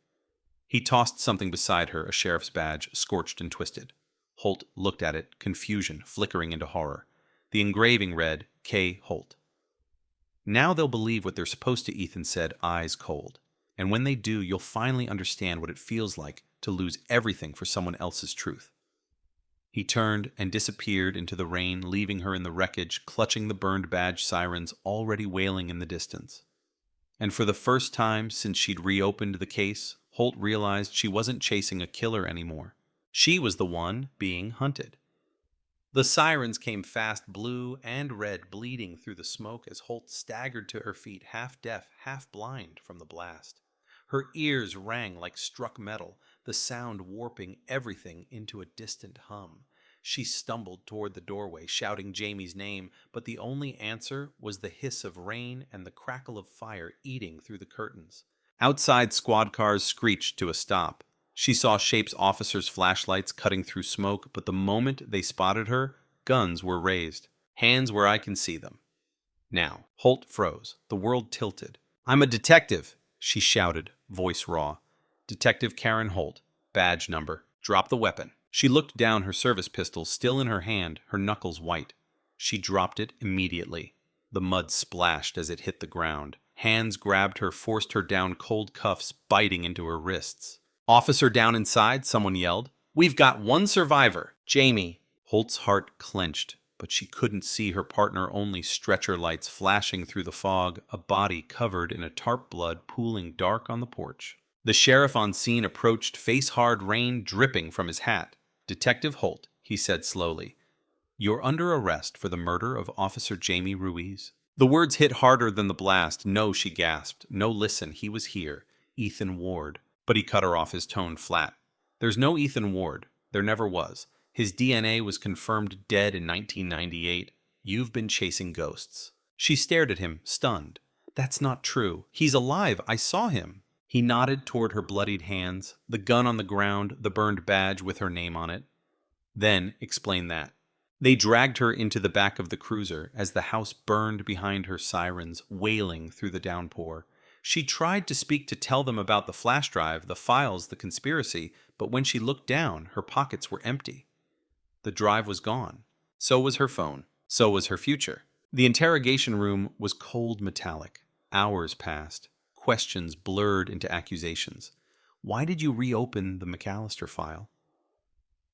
He tossed something beside her, a sheriff's badge, scorched and twisted. Holt looked at it, confusion flickering into horror. The engraving read, K. Holt. "Now they'll believe what they're supposed to," Ethan said, eyes cold. "And when they do, you'll finally understand what it feels like to lose everything for someone else's truth." He turned and disappeared into the rain, leaving her in the wreckage, clutching the burned badge sirens already wailing in the distance. And for the first time since she'd reopened the case, Holt realized she wasn't chasing a killer anymore. She was the one being hunted. The sirens came fast, blue and red, bleeding through the smoke as Holt staggered to her feet, half deaf, half blind from the blast. Her ears rang like struck metal, the sound warping everything into a distant hum. She stumbled toward the doorway, shouting Jamie's name, but the only answer was the hiss of rain and the crackle of fire eating through the curtains. Outside, squad cars screeched to a stop. She saw Shape's officers' flashlights cutting through smoke, but the moment they spotted her, Guns were raised. Hands where I can see them. Now, Holt froze. The world tilted. "I'm a detective," she shouted, voice raw. Detective Karen Holt. Badge number. Drop the weapon. She looked down, her service pistol still in her hand, her knuckles white. She dropped it immediately. The mud splashed as it hit the ground. Hands grabbed her, forced her down, cold cuffs biting into her wrists. "Officer down inside," someone yelled. "We've got one survivor, Jamie." Holt's heart clenched, but she couldn't see her partner, only stretcher lights flashing through the fog, a body covered in a tarp blood pooling dark on the porch. The sheriff on scene approached, face-hard, rain dripping from his hat. "Detective Holt," he said slowly, "you're under arrest for the murder of Officer Jamie Ruiz." The words hit harder than the blast. "No," she gasped. "No, listen, he was here. Ethan Ward." But he cut her off, his tone flat. "There's no Ethan Ward. There never was. His DNA was confirmed dead in 1998. You've been chasing ghosts." She stared at him, stunned. "That's not true. He's alive. I saw him." He nodded toward her bloodied hands, the gun on the ground, the burned badge with her name on it. "Then explain that." They dragged her into the back of the cruiser as the house burned behind her, sirens wailing through the downpour. She tried to speak, to tell them about the flash drive, the files, the conspiracy, but when she looked down, her pockets were empty. The drive was gone. So was her phone. So was her future. The interrogation room was cold metallic. Hours passed. Questions blurred into accusations. Why did you reopen the McAllister file?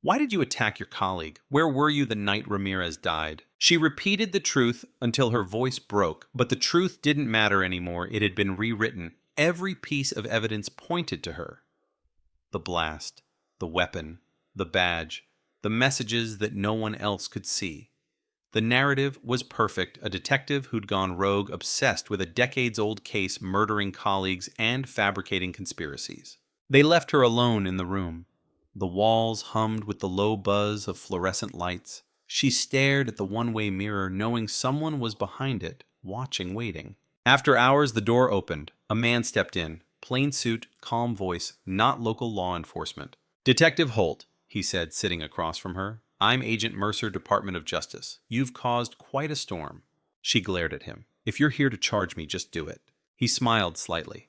Why did you attack your colleague? Where were you the night Ramirez died? She repeated the truth until her voice broke, but the truth didn't matter anymore. It had been rewritten. Every piece of evidence pointed to her. The blast, the weapon, the badge, the messages that no one else could see. The narrative was perfect. A detective who'd gone rogue, obsessed with a decades-old case, murdering colleagues and fabricating conspiracies. They left her alone in the room. The walls hummed with the low buzz of fluorescent lights. She stared at the one-way mirror, knowing someone was behind it, watching, waiting. After hours, the door opened. A man stepped in. Plain suit, calm voice, not local law enforcement. "Detective Holt," he said, sitting across from her. "I'm Agent Mercer, Department of Justice. You've caused quite a storm." She glared at him. "If you're here to charge me, just do it." He smiled slightly.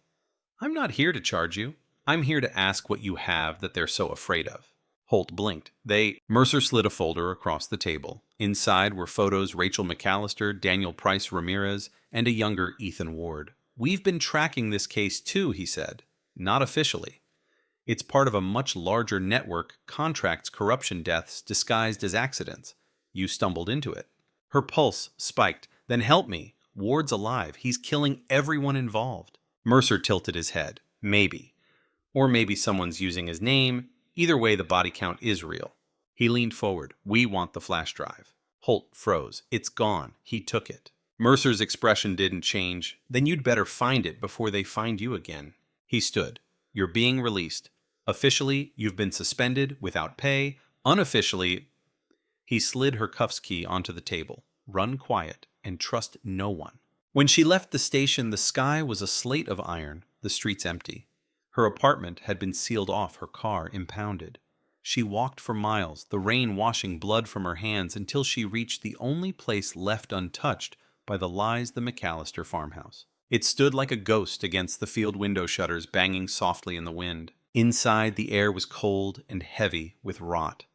"I'm not here to charge you. I'm here to ask what you have that they're so afraid of." Holt blinked. Mercer slid a folder across the table. Inside were photos: Rachel McAllister, Daniel Price Ramirez, and a younger Ethan Ward. "We've been tracking this case too," he said. "Not officially. It's part of a much larger network, contracts corruption deaths disguised as accidents. You stumbled into it." Her pulse spiked. "Then help me. Ward's alive. He's killing everyone involved." Mercer tilted his head. "Maybe. Or maybe someone's using his name. Either way, the body count is real." He leaned forward. "We want the flash drive." Holt froze. "It's gone. He took it." Mercer's expression didn't change. "Then you'd better find it before they find you again." He stood. "You're being released. Officially, you've been suspended without pay. Unofficially..." He slid her cuffs key onto the table. "Run quiet and trust no one." When she left the station, the sky was a slate of iron, the streets empty. Her apartment had been sealed off, her car impounded. She walked for miles, the rain washing blood from her hands, until she reached the only place left untouched by the lies, the McAllister farmhouse. It stood like a ghost against the field window shutters, banging softly in the wind. Inside, the air was cold and heavy with rot.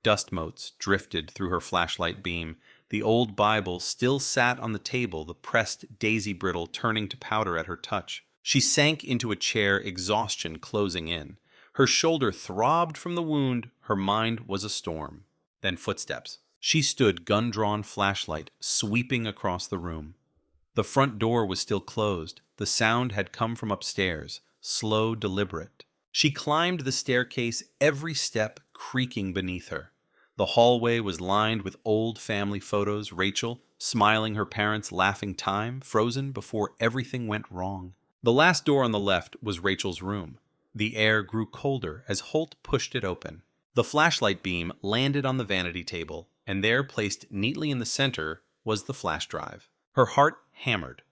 Dust motes drifted through her flashlight beam. The old Bible still sat on the table, the pressed daisy brittle turning to powder at her touch. She sank into a chair, exhaustion closing in. Her shoulder throbbed from the wound. Her mind was a storm. Then footsteps. She stood, gun-drawn flashlight, sweeping across the room. The front door was still closed. The sound had come from upstairs, slow, deliberate. She climbed the staircase, every step creaking beneath her. The hallway was lined with old family photos, Rachel, smiling, her parents laughing, time frozen before everything went wrong. The last door on the left was Rachel's room. The air grew colder as Holt pushed it open. The flashlight beam landed on the vanity table, and there, placed neatly in the center, was the flash drive. Her heart hammered.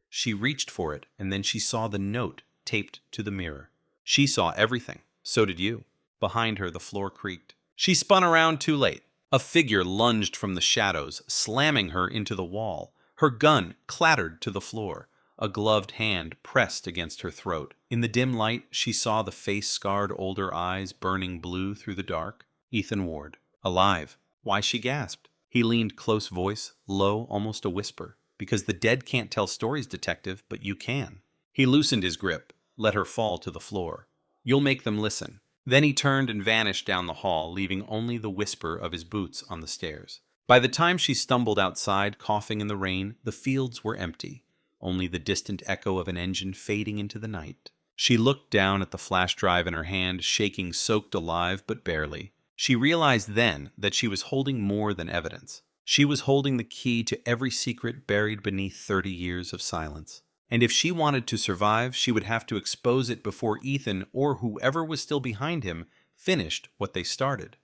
She reached for it, and then she saw the note taped to the mirror. She saw everything. So did you. Behind her, the floor creaked. She spun around too late. A figure lunged from the shadows, slamming her into the wall. Her gun clattered to the floor. A gloved hand pressed against her throat. In the dim light, she saw the face-scarred older eyes burning blue through the dark. Ethan Ward. Alive. Why, she gasped. He leaned close voice, low, almost a whisper. Because the dead can't tell stories, detective, but you can. He loosened his grip, let her fall to the floor. You'll make them listen. Then he turned and vanished down the hall, leaving only the whisper of his boots on the stairs. By the time she stumbled outside, coughing in the rain, the fields were empty, only the distant echo of an engine fading into the night. She looked down at the flash drive in her hand, shaking, soaked alive, but barely. She realized then that she was holding more than evidence. She was holding the key to every secret buried beneath 30 years of silence. And if she wanted to survive, she would have to expose it before Ethan, or whoever was still behind him, finished what they started.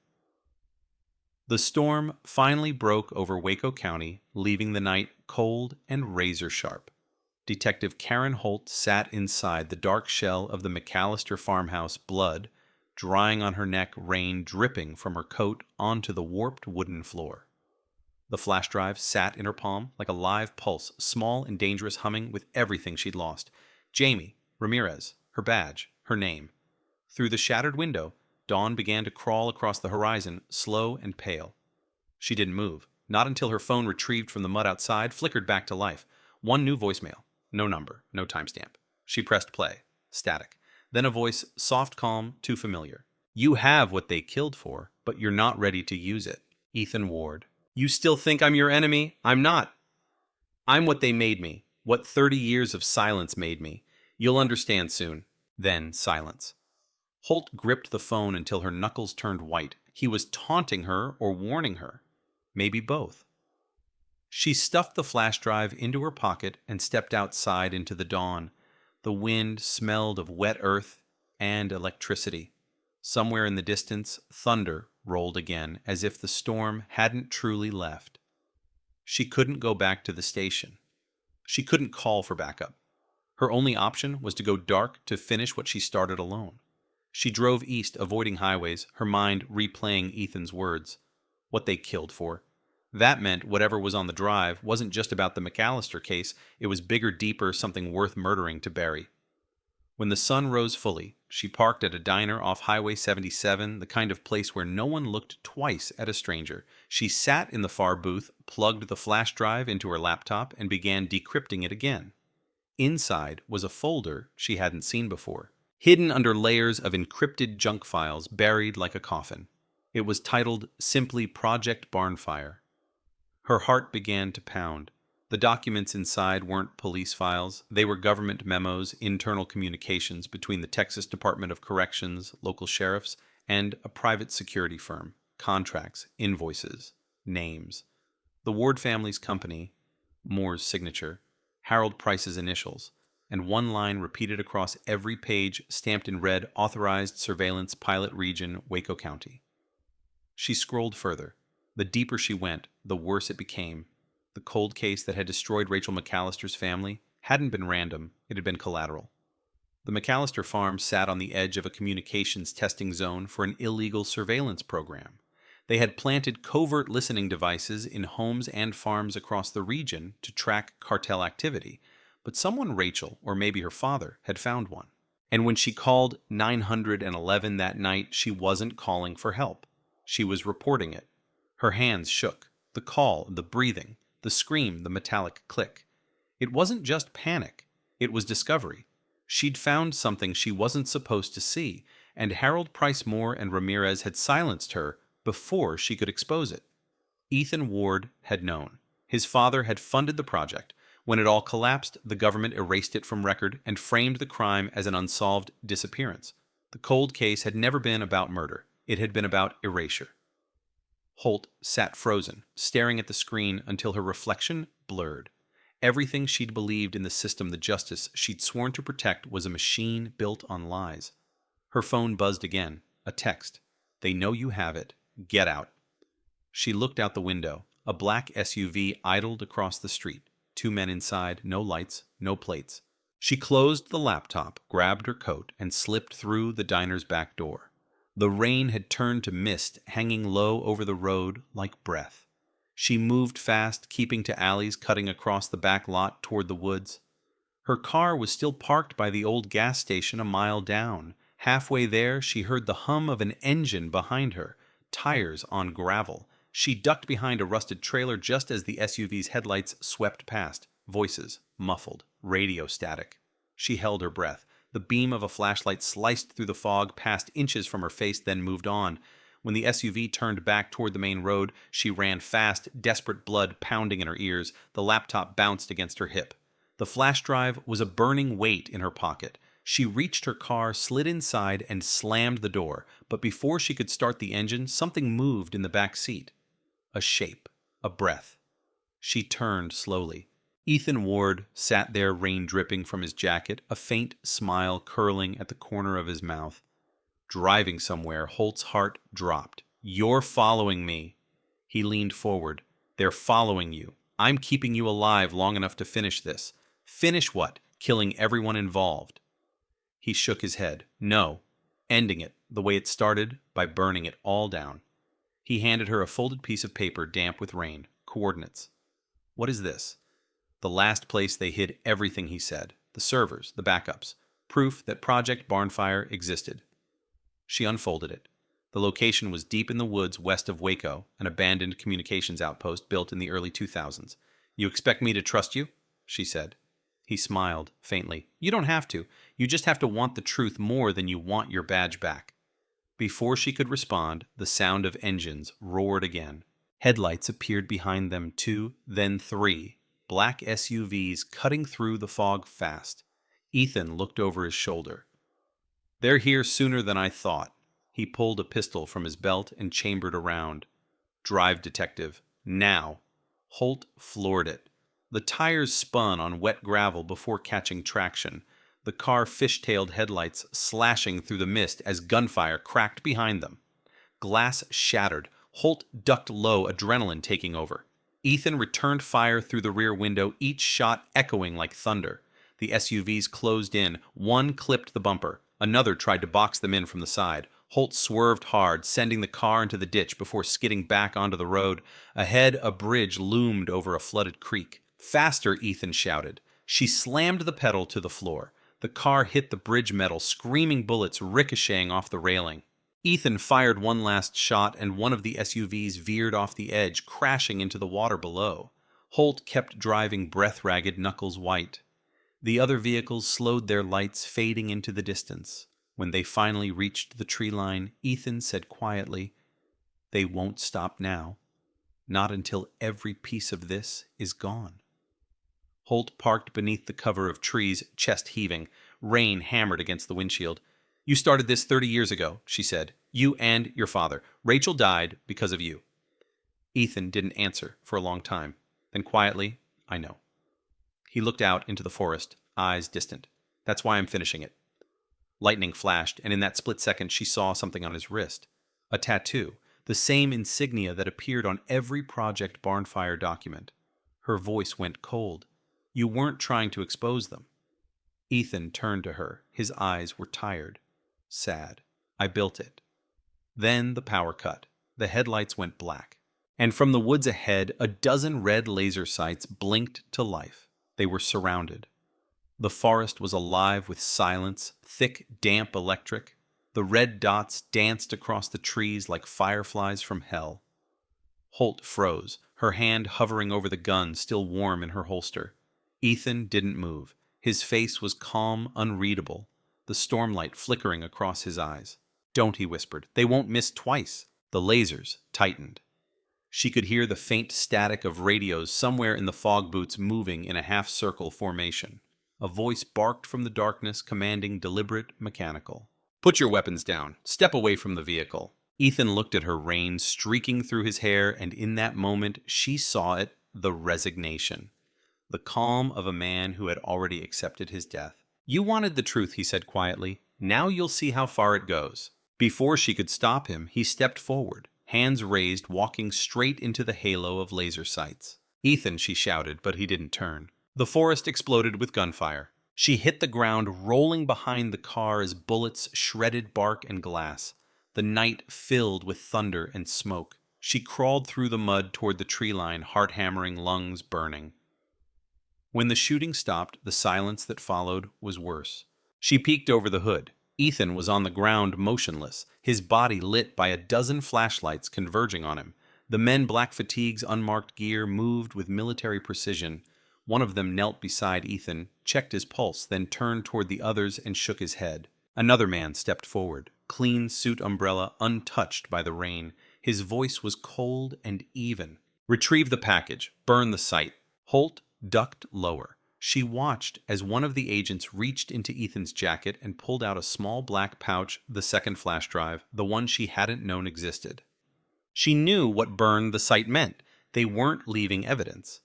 The storm finally broke over Waco County, leaving the night cold and razor-sharp. Detective Karen Holt sat inside the dark shell of the McAllister farmhouse, blood drying on her neck, rain dripping from her coat onto the warped wooden floor. The flash drive sat in her palm like a live pulse, small and dangerous, humming with everything she'd lost. Jamie, Ramirez, her badge, her name. Through the shattered window, dawn began to crawl across the horizon, slow and pale. She didn't move, not until her phone, retrieved from the mud outside, flickered back to life. One new voicemail. No number, no timestamp. She pressed play. Static. Then a voice, soft, calm, too familiar. You have what they killed for, but you're not ready to use it. Ethan Ward. You still think I'm your enemy? I'm not. I'm what they made me, what 30 years of silence made me. You'll understand soon. Then silence. Holt gripped the phone until her knuckles turned white. He was taunting her or warning her. Maybe both. She stuffed the flash drive into her pocket and stepped outside into the dawn. The wind smelled of wet earth and electricity. Somewhere in the distance, thunder rolled again, as if the storm hadn't truly left. She couldn't go back to the station. She couldn't call for backup. Her only option was to go dark to finish what she started alone. She drove east, avoiding highways, her mind replaying Ethan's words. What they killed for. That meant whatever was on the drive wasn't just about the McAllister case, it was bigger, deeper, something worth murdering to bury. When the sun rose fully, she parked at a diner off Highway 77, the kind of place where no one looked twice at a stranger. She sat in the far booth, plugged the flash drive into her laptop, and began decrypting it again. Inside was a folder she hadn't seen before, hidden under layers of encrypted junk files buried like a coffin. It was titled simply Project Barnfire. Her heart began to pound. The documents inside weren't police files. They were government memos, internal communications between the Texas Department of Corrections, local sheriffs, and a private security firm. Contracts, invoices, names. The Ward family's company, Moore's signature, Harold Price's initials, and one line repeated across every page, stamped in red, Authorized Surveillance Pilot Region, Waco County. She scrolled further. The deeper she went, the worse it became. The cold case that had destroyed Rachel McAllister's family hadn't been random, it had been collateral. The McAllister farm sat on the edge of a communications testing zone for an illegal surveillance program. They had planted covert listening devices in homes and farms across the region to track cartel activity, but someone Rachel, or maybe her father, had found one. And when she called 911 that night, she wasn't calling for help. She was reporting it. Her hands shook. The call, the breathing, the scream, the metallic click. It wasn't just panic. It was discovery. She'd found something she wasn't supposed to see, and Harold Price Moore and Ramirez had silenced her before she could expose it. Ethan Ward had known. His father had funded the project. When it all collapsed, the government erased it from record and framed the crime as an unsolved disappearance. The cold case had never been about murder. It had been about erasure. Holt sat frozen, staring at the screen until her reflection blurred. Everything she'd believed in the system, the justice she'd sworn to protect, was a machine built on lies. Her phone buzzed again. A text. They know you have it. Get out. She looked out the window. A black SUV idled across the street. Two men inside, no lights, no plates. She closed the laptop, grabbed her coat, and slipped through the diner's back door. The rain had turned to mist, hanging low over the road like breath. She moved fast, keeping to alleys cutting across the back lot toward the woods. Her car was still parked by the old gas station a mile down. Halfway there, she heard the hum of an engine behind her, tires on gravel. She ducked behind a rusted trailer just as the SUV's headlights swept past. Voices, muffled, radio static. She held her breath. The beam of a flashlight sliced through the fog, passed inches from her face, then moved on. When the SUV turned back toward the main road, she ran fast, desperate blood pounding in her ears. The laptop bounced against her hip. The flash drive was a burning weight in her pocket. She reached her car, slid inside, and slammed the door. But before she could start the engine, something moved in the back seat. A shape, a breath. She turned slowly. Ethan Ward sat there, rain dripping from his jacket, a faint smile curling at the corner of his mouth. Driving somewhere, Holt's heart dropped. "You're following me." He leaned forward. "They're following you. I'm keeping you alive long enough to finish this." "Finish what? Killing everyone involved." He shook his head. "No. Ending it, the way it started, by burning it all down." He handed her a folded piece of paper damp with rain. Coordinates. "What is this?" The last place they hid everything he said. The servers, the backups. Proof that Project Barnfire existed. She unfolded it. The location was deep in the woods west of Waco, an abandoned communications outpost built in the early 2000s. "You expect me to trust you?" she said. He smiled, faintly. "You don't have to. You just have to want the truth more than you want your badge back." Before she could respond, the sound of engines roared again. Headlights appeared behind them, 2, then 3. Black SUVs cutting through the fog fast. Ethan looked over his shoulder. "They're here sooner than I thought." He pulled a pistol from his belt and chambered a round. "Drive, detective. Now." Holt floored it. The tires spun on wet gravel before catching traction. The car fishtailed, headlights slashing through the mist as gunfire cracked behind them. Glass shattered. Holt ducked low, adrenaline taking over. Ethan returned fire through the rear window, each shot echoing like thunder. The SUVs closed in. One clipped the bumper. Another tried to box them in from the side. Holt swerved hard, sending the car into the ditch before skidding back onto the road. Ahead, a bridge loomed over a flooded creek. "Faster," Ethan shouted. She slammed the pedal to the floor. The car hit the bridge metal, screaming bullets ricocheting off the railing. Ethan fired one last shot, and one of the SUVs veered off the edge, crashing into the water below. Holt kept driving, breath-ragged, knuckles white. The other vehicles slowed their lights, fading into the distance. When they finally reached the tree line, Ethan said quietly, "They won't stop now. Not until every piece of this is gone." Holt parked beneath the cover of trees, chest heaving. Rain hammered against the windshield. "You started this 30 years ago," she said. "You and your father. Rachel died because of you." Ethan didn't answer for a long time. Then quietly, "I know." He looked out into the forest, eyes distant. "That's why I'm finishing it." Lightning flashed, and in that split second she saw something on his wrist. A tattoo, the same insignia that appeared on every Project Barnfire document. Her voice went cold. "You weren't trying to expose them." Ethan turned to her. His eyes were tired, sad. "I built it." Then the power cut. The headlights went black. And from the woods ahead, a dozen red laser sights blinked to life. They were surrounded. The forest was alive with silence, thick, damp electric. The red dots danced across the trees like fireflies from hell. Holt froze, her hand hovering over the gun still warm in her holster. Ethan didn't move. His face was calm, unreadable, the stormlight flickering across his eyes. "Don't," he whispered. "They won't miss twice." The lasers tightened. She could hear the faint static of radios somewhere in the fog boots moving in a half-circle formation. A voice barked from the darkness, commanding deliberate, mechanical. "Put your weapons down. Step away from the vehicle." Ethan looked at her, rain streaking through his hair, and in that moment she saw it, the resignation. The calm of a man who had already accepted his death. "You wanted the truth," he said quietly. "Now you'll see how far it goes." Before she could stop him, he stepped forward, hands raised, walking straight into the halo of laser sights. "Ethan," she shouted, but he didn't turn. The forest exploded with gunfire. She hit the ground, rolling behind the car as bullets shredded bark and glass. the night filled with thunder and smoke. She crawled through the mud toward the tree line, heart hammering, lungs burning. When the shooting stopped, the silence that followed was worse. She peeked over the hood. Ethan was on the ground, motionless, his body lit by a dozen flashlights converging on him. The men, black fatigues, unmarked gear, moved with military precision. One of them knelt beside Ethan, checked his pulse, then turned toward the others and shook his head. Another man stepped forward, clean suit umbrella untouched by the rain. His voice was cold and even. "Retrieve the package. Burn the site." Holt ducked lower. She watched as one of the agents reached into Ethan's jacket and pulled out a small black pouch, the second flash drive, the one she hadn't known existed. She knew what burn the site meant. They weren't leaving evidence.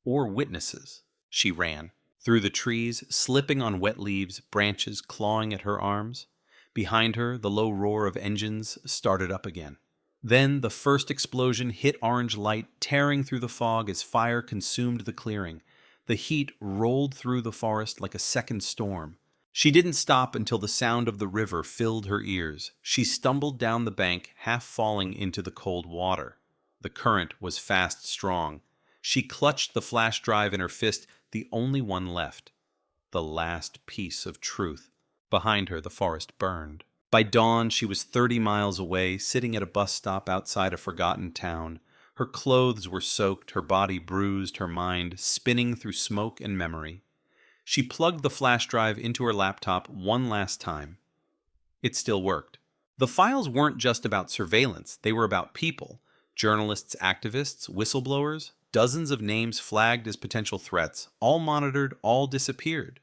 Or witnesses. She ran. Through the trees, slipping on wet leaves, branches clawing at her arms. Behind her, the low roar of engines started up again. Then the first explosion hit orange light, tearing through the fog as fire consumed the clearing. The heat rolled through the forest like a second storm. She didn't stop until the sound of the river filled her ears. She stumbled down the bank, half falling into the cold water. The current was fast, strong. She clutched the flash drive in her fist, the only one left. The last piece of truth. Behind her, the forest burned. By dawn, she was 30 miles away, sitting at a bus stop outside a forgotten town. Her clothes were soaked, her body bruised, her mind spinning through smoke and memory. She plugged the flash drive into her laptop one last time. It still worked. The files weren't just about surveillance, they were about people. Journalists, activists, whistleblowers, dozens of names flagged as potential threats, all monitored, all disappeared.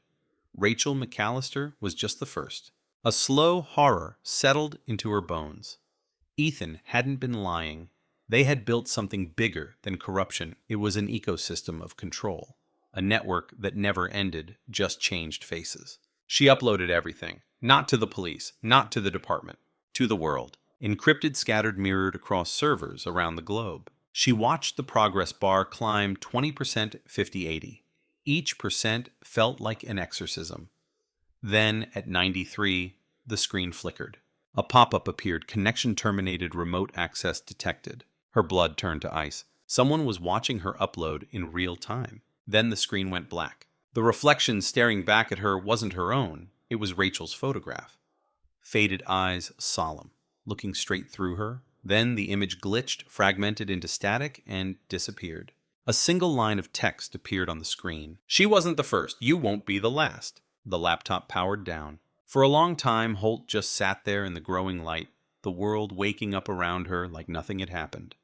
Rachel McAllister was just the first. A slow horror settled into her bones. Ethan hadn't been lying. They had built something bigger than corruption. It was an ecosystem of control. A network that never ended, just changed faces. She uploaded everything. Not to the police, not to the department. To the world. Encrypted, scattered, mirrored across servers around the globe. She watched the progress bar climb 20%, 50-80. Each percent felt like an exorcism. Then, at 93, the screen flickered. A pop-up appeared, connection terminated, remote access detected. Her blood turned to ice. Someone was watching her upload in real time. Then the screen went black. The reflection staring back at her wasn't her own. It was Rachel's photograph. Faded eyes, solemn, looking straight through her. Then the image glitched, fragmented into static, and disappeared. A single line of text appeared on the screen. "She wasn't the first. You won't be the last." The laptop powered down. For a long time, Holt just sat there in the growing light, the world waking up around her like nothing had happened.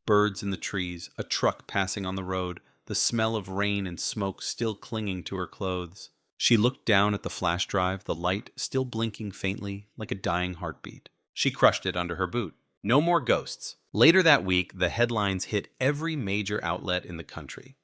Birds in the trees, a truck passing on the road, the smell of rain and smoke still clinging to her clothes. She looked down at the flash drive, the light still blinking faintly like a dying heartbeat. She crushed it under her boot. No more ghosts. Later that week, the headlines hit every major outlet in the country.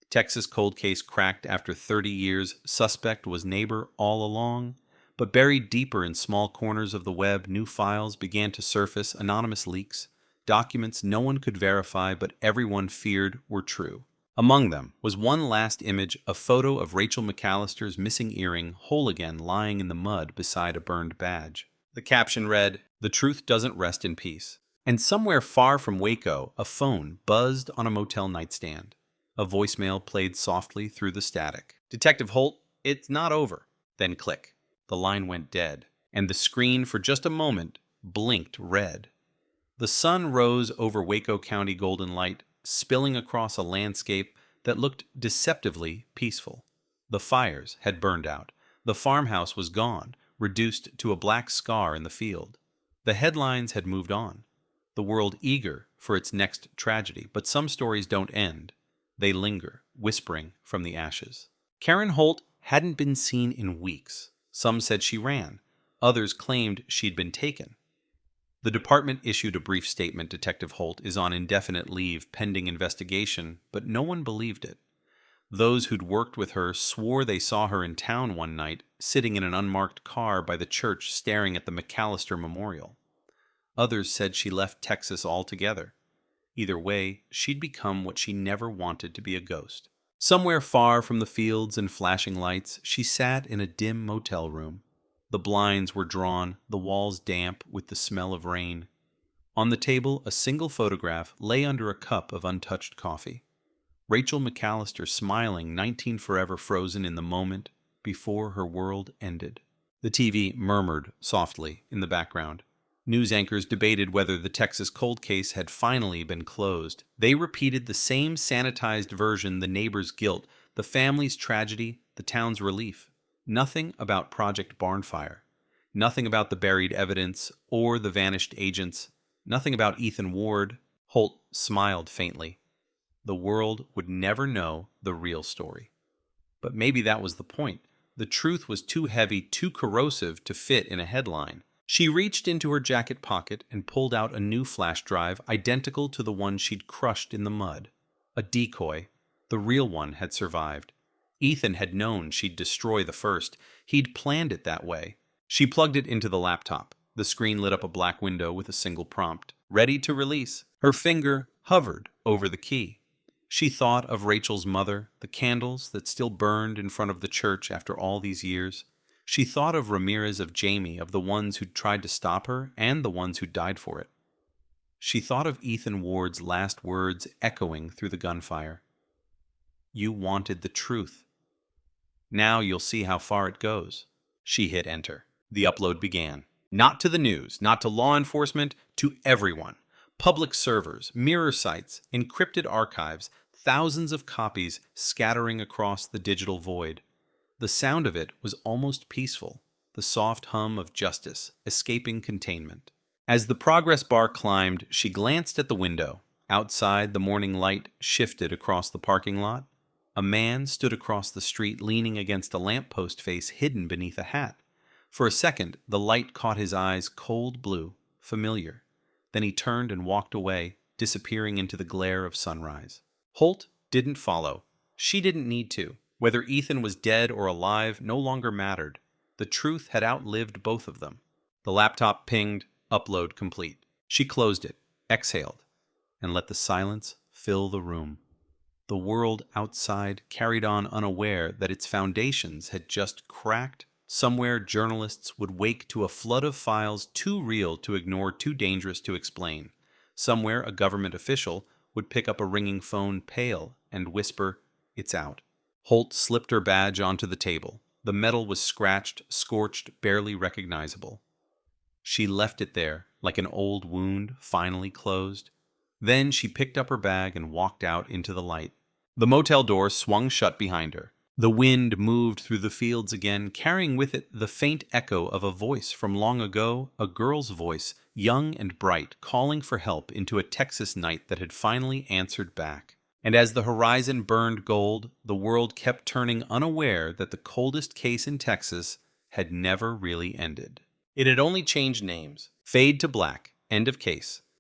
Texas cold case cracked after 30 years. Suspect was neighbor all along. But buried deeper in small corners of the web, new files began to surface, anonymous leaks, documents no one could verify but everyone feared were true. Among them was one last image, a photo of Rachel McAllister's missing earring, whole again, lying in the mud beside a burned badge. The caption read, "The truth doesn't rest in peace." And somewhere far from Waco, a phone buzzed on a motel nightstand. A voicemail played softly through the static. "Detective Holt, it's not over." Then click. The line went dead, and the screen for just a moment blinked red. The sun rose over Waco County golden light, spilling across a landscape that looked deceptively peaceful. The fires had burned out. The farmhouse was gone, reduced to a black scar in the field. The headlines had moved on, the world eager for its next tragedy. But some stories don't end. They linger, whispering from the ashes. Karen Holt hadn't been seen in weeks. Some said she ran. Others claimed she'd been taken. The department issued a brief statement. Detective Holt is on indefinite leave pending investigation, but no one believed it. Those who'd worked with her swore they saw her in town one night, sitting in an unmarked car by the church staring at the McAllister Memorial. Others said she left Texas altogether. Either way, she'd become what she never wanted to be, a ghost. Somewhere far from the fields and flashing lights, she sat in a dim motel room. The blinds were drawn, the walls damp with the smell of rain. On the table, a single photograph lay under a cup of untouched coffee. Rachel McAllister smiling, 19 forever frozen in the moment before her world ended. The TV murmured softly in the background. News anchors debated whether the Texas cold case had finally been closed. They repeated the same sanitized version: the neighbor's guilt, the family's tragedy, the town's relief. Nothing about Project Barnfire. Nothing about the buried evidence or the vanished agents. Nothing about Ethan Ward. Holt smiled faintly. The world would never know the real story. But maybe that was the point. The truth was too heavy, too corrosive to fit in a headline. She reached into her jacket pocket and pulled out a new flash drive identical to the one she'd crushed in the mud. A decoy. The real one had survived. Ethan had known she'd destroy the first. He'd planned it that way. She plugged it into the laptop. The screen lit up a black window with a single prompt. Ready to release. Her finger hovered over the key. She thought of Rachel's mother, the candles that still burned in front of the church after all these years. She thought of Ramirez, of Jamie, of the ones who'd tried to stop her and the ones who'd died for it. She thought of Ethan Ward's last words echoing through the gunfire. You wanted the truth. Now you'll see how far it goes. She hit enter. The upload began. Not to the news, not to law enforcement, to everyone. Public servers, mirror sites, encrypted archives, thousands of copies scattering across the digital void. The sound of it was almost peaceful, the soft hum of justice, escaping containment. As the progress bar climbed, she glanced at the window. Outside, the morning light shifted across the parking lot. A man stood across the street, leaning against a lamppost face hidden beneath a hat. For a second, the light caught his eyes, cold blue, familiar. Then he turned and walked away, disappearing into the glare of sunrise. Holt didn't follow. She didn't need to. Whether Ethan was dead or alive no longer mattered. The truth had outlived both of them. The laptop pinged, upload complete. She closed it, exhaled, and let the silence fill the room. The world outside carried on unaware that its foundations had just cracked. Somewhere journalists would wake to a flood of files too real to ignore, too dangerous to explain. Somewhere a government official would pick up a ringing phone, pale, and whisper, "It's out." Holt slipped her badge onto the table. The metal was scratched, scorched, barely recognizable. She left it there, like an old wound finally closed. Then she picked up her bag and walked out into the light. The motel door swung shut behind her. The wind moved through the fields again, carrying with it the faint echo of a voice from long ago, a girl's voice, young and bright, calling for help into a Texas night that had finally answered back. And as the horizon burned gold, the world kept turning, unaware that the coldest case in Texas had never really ended. It had only changed names. Fade to black. End of case.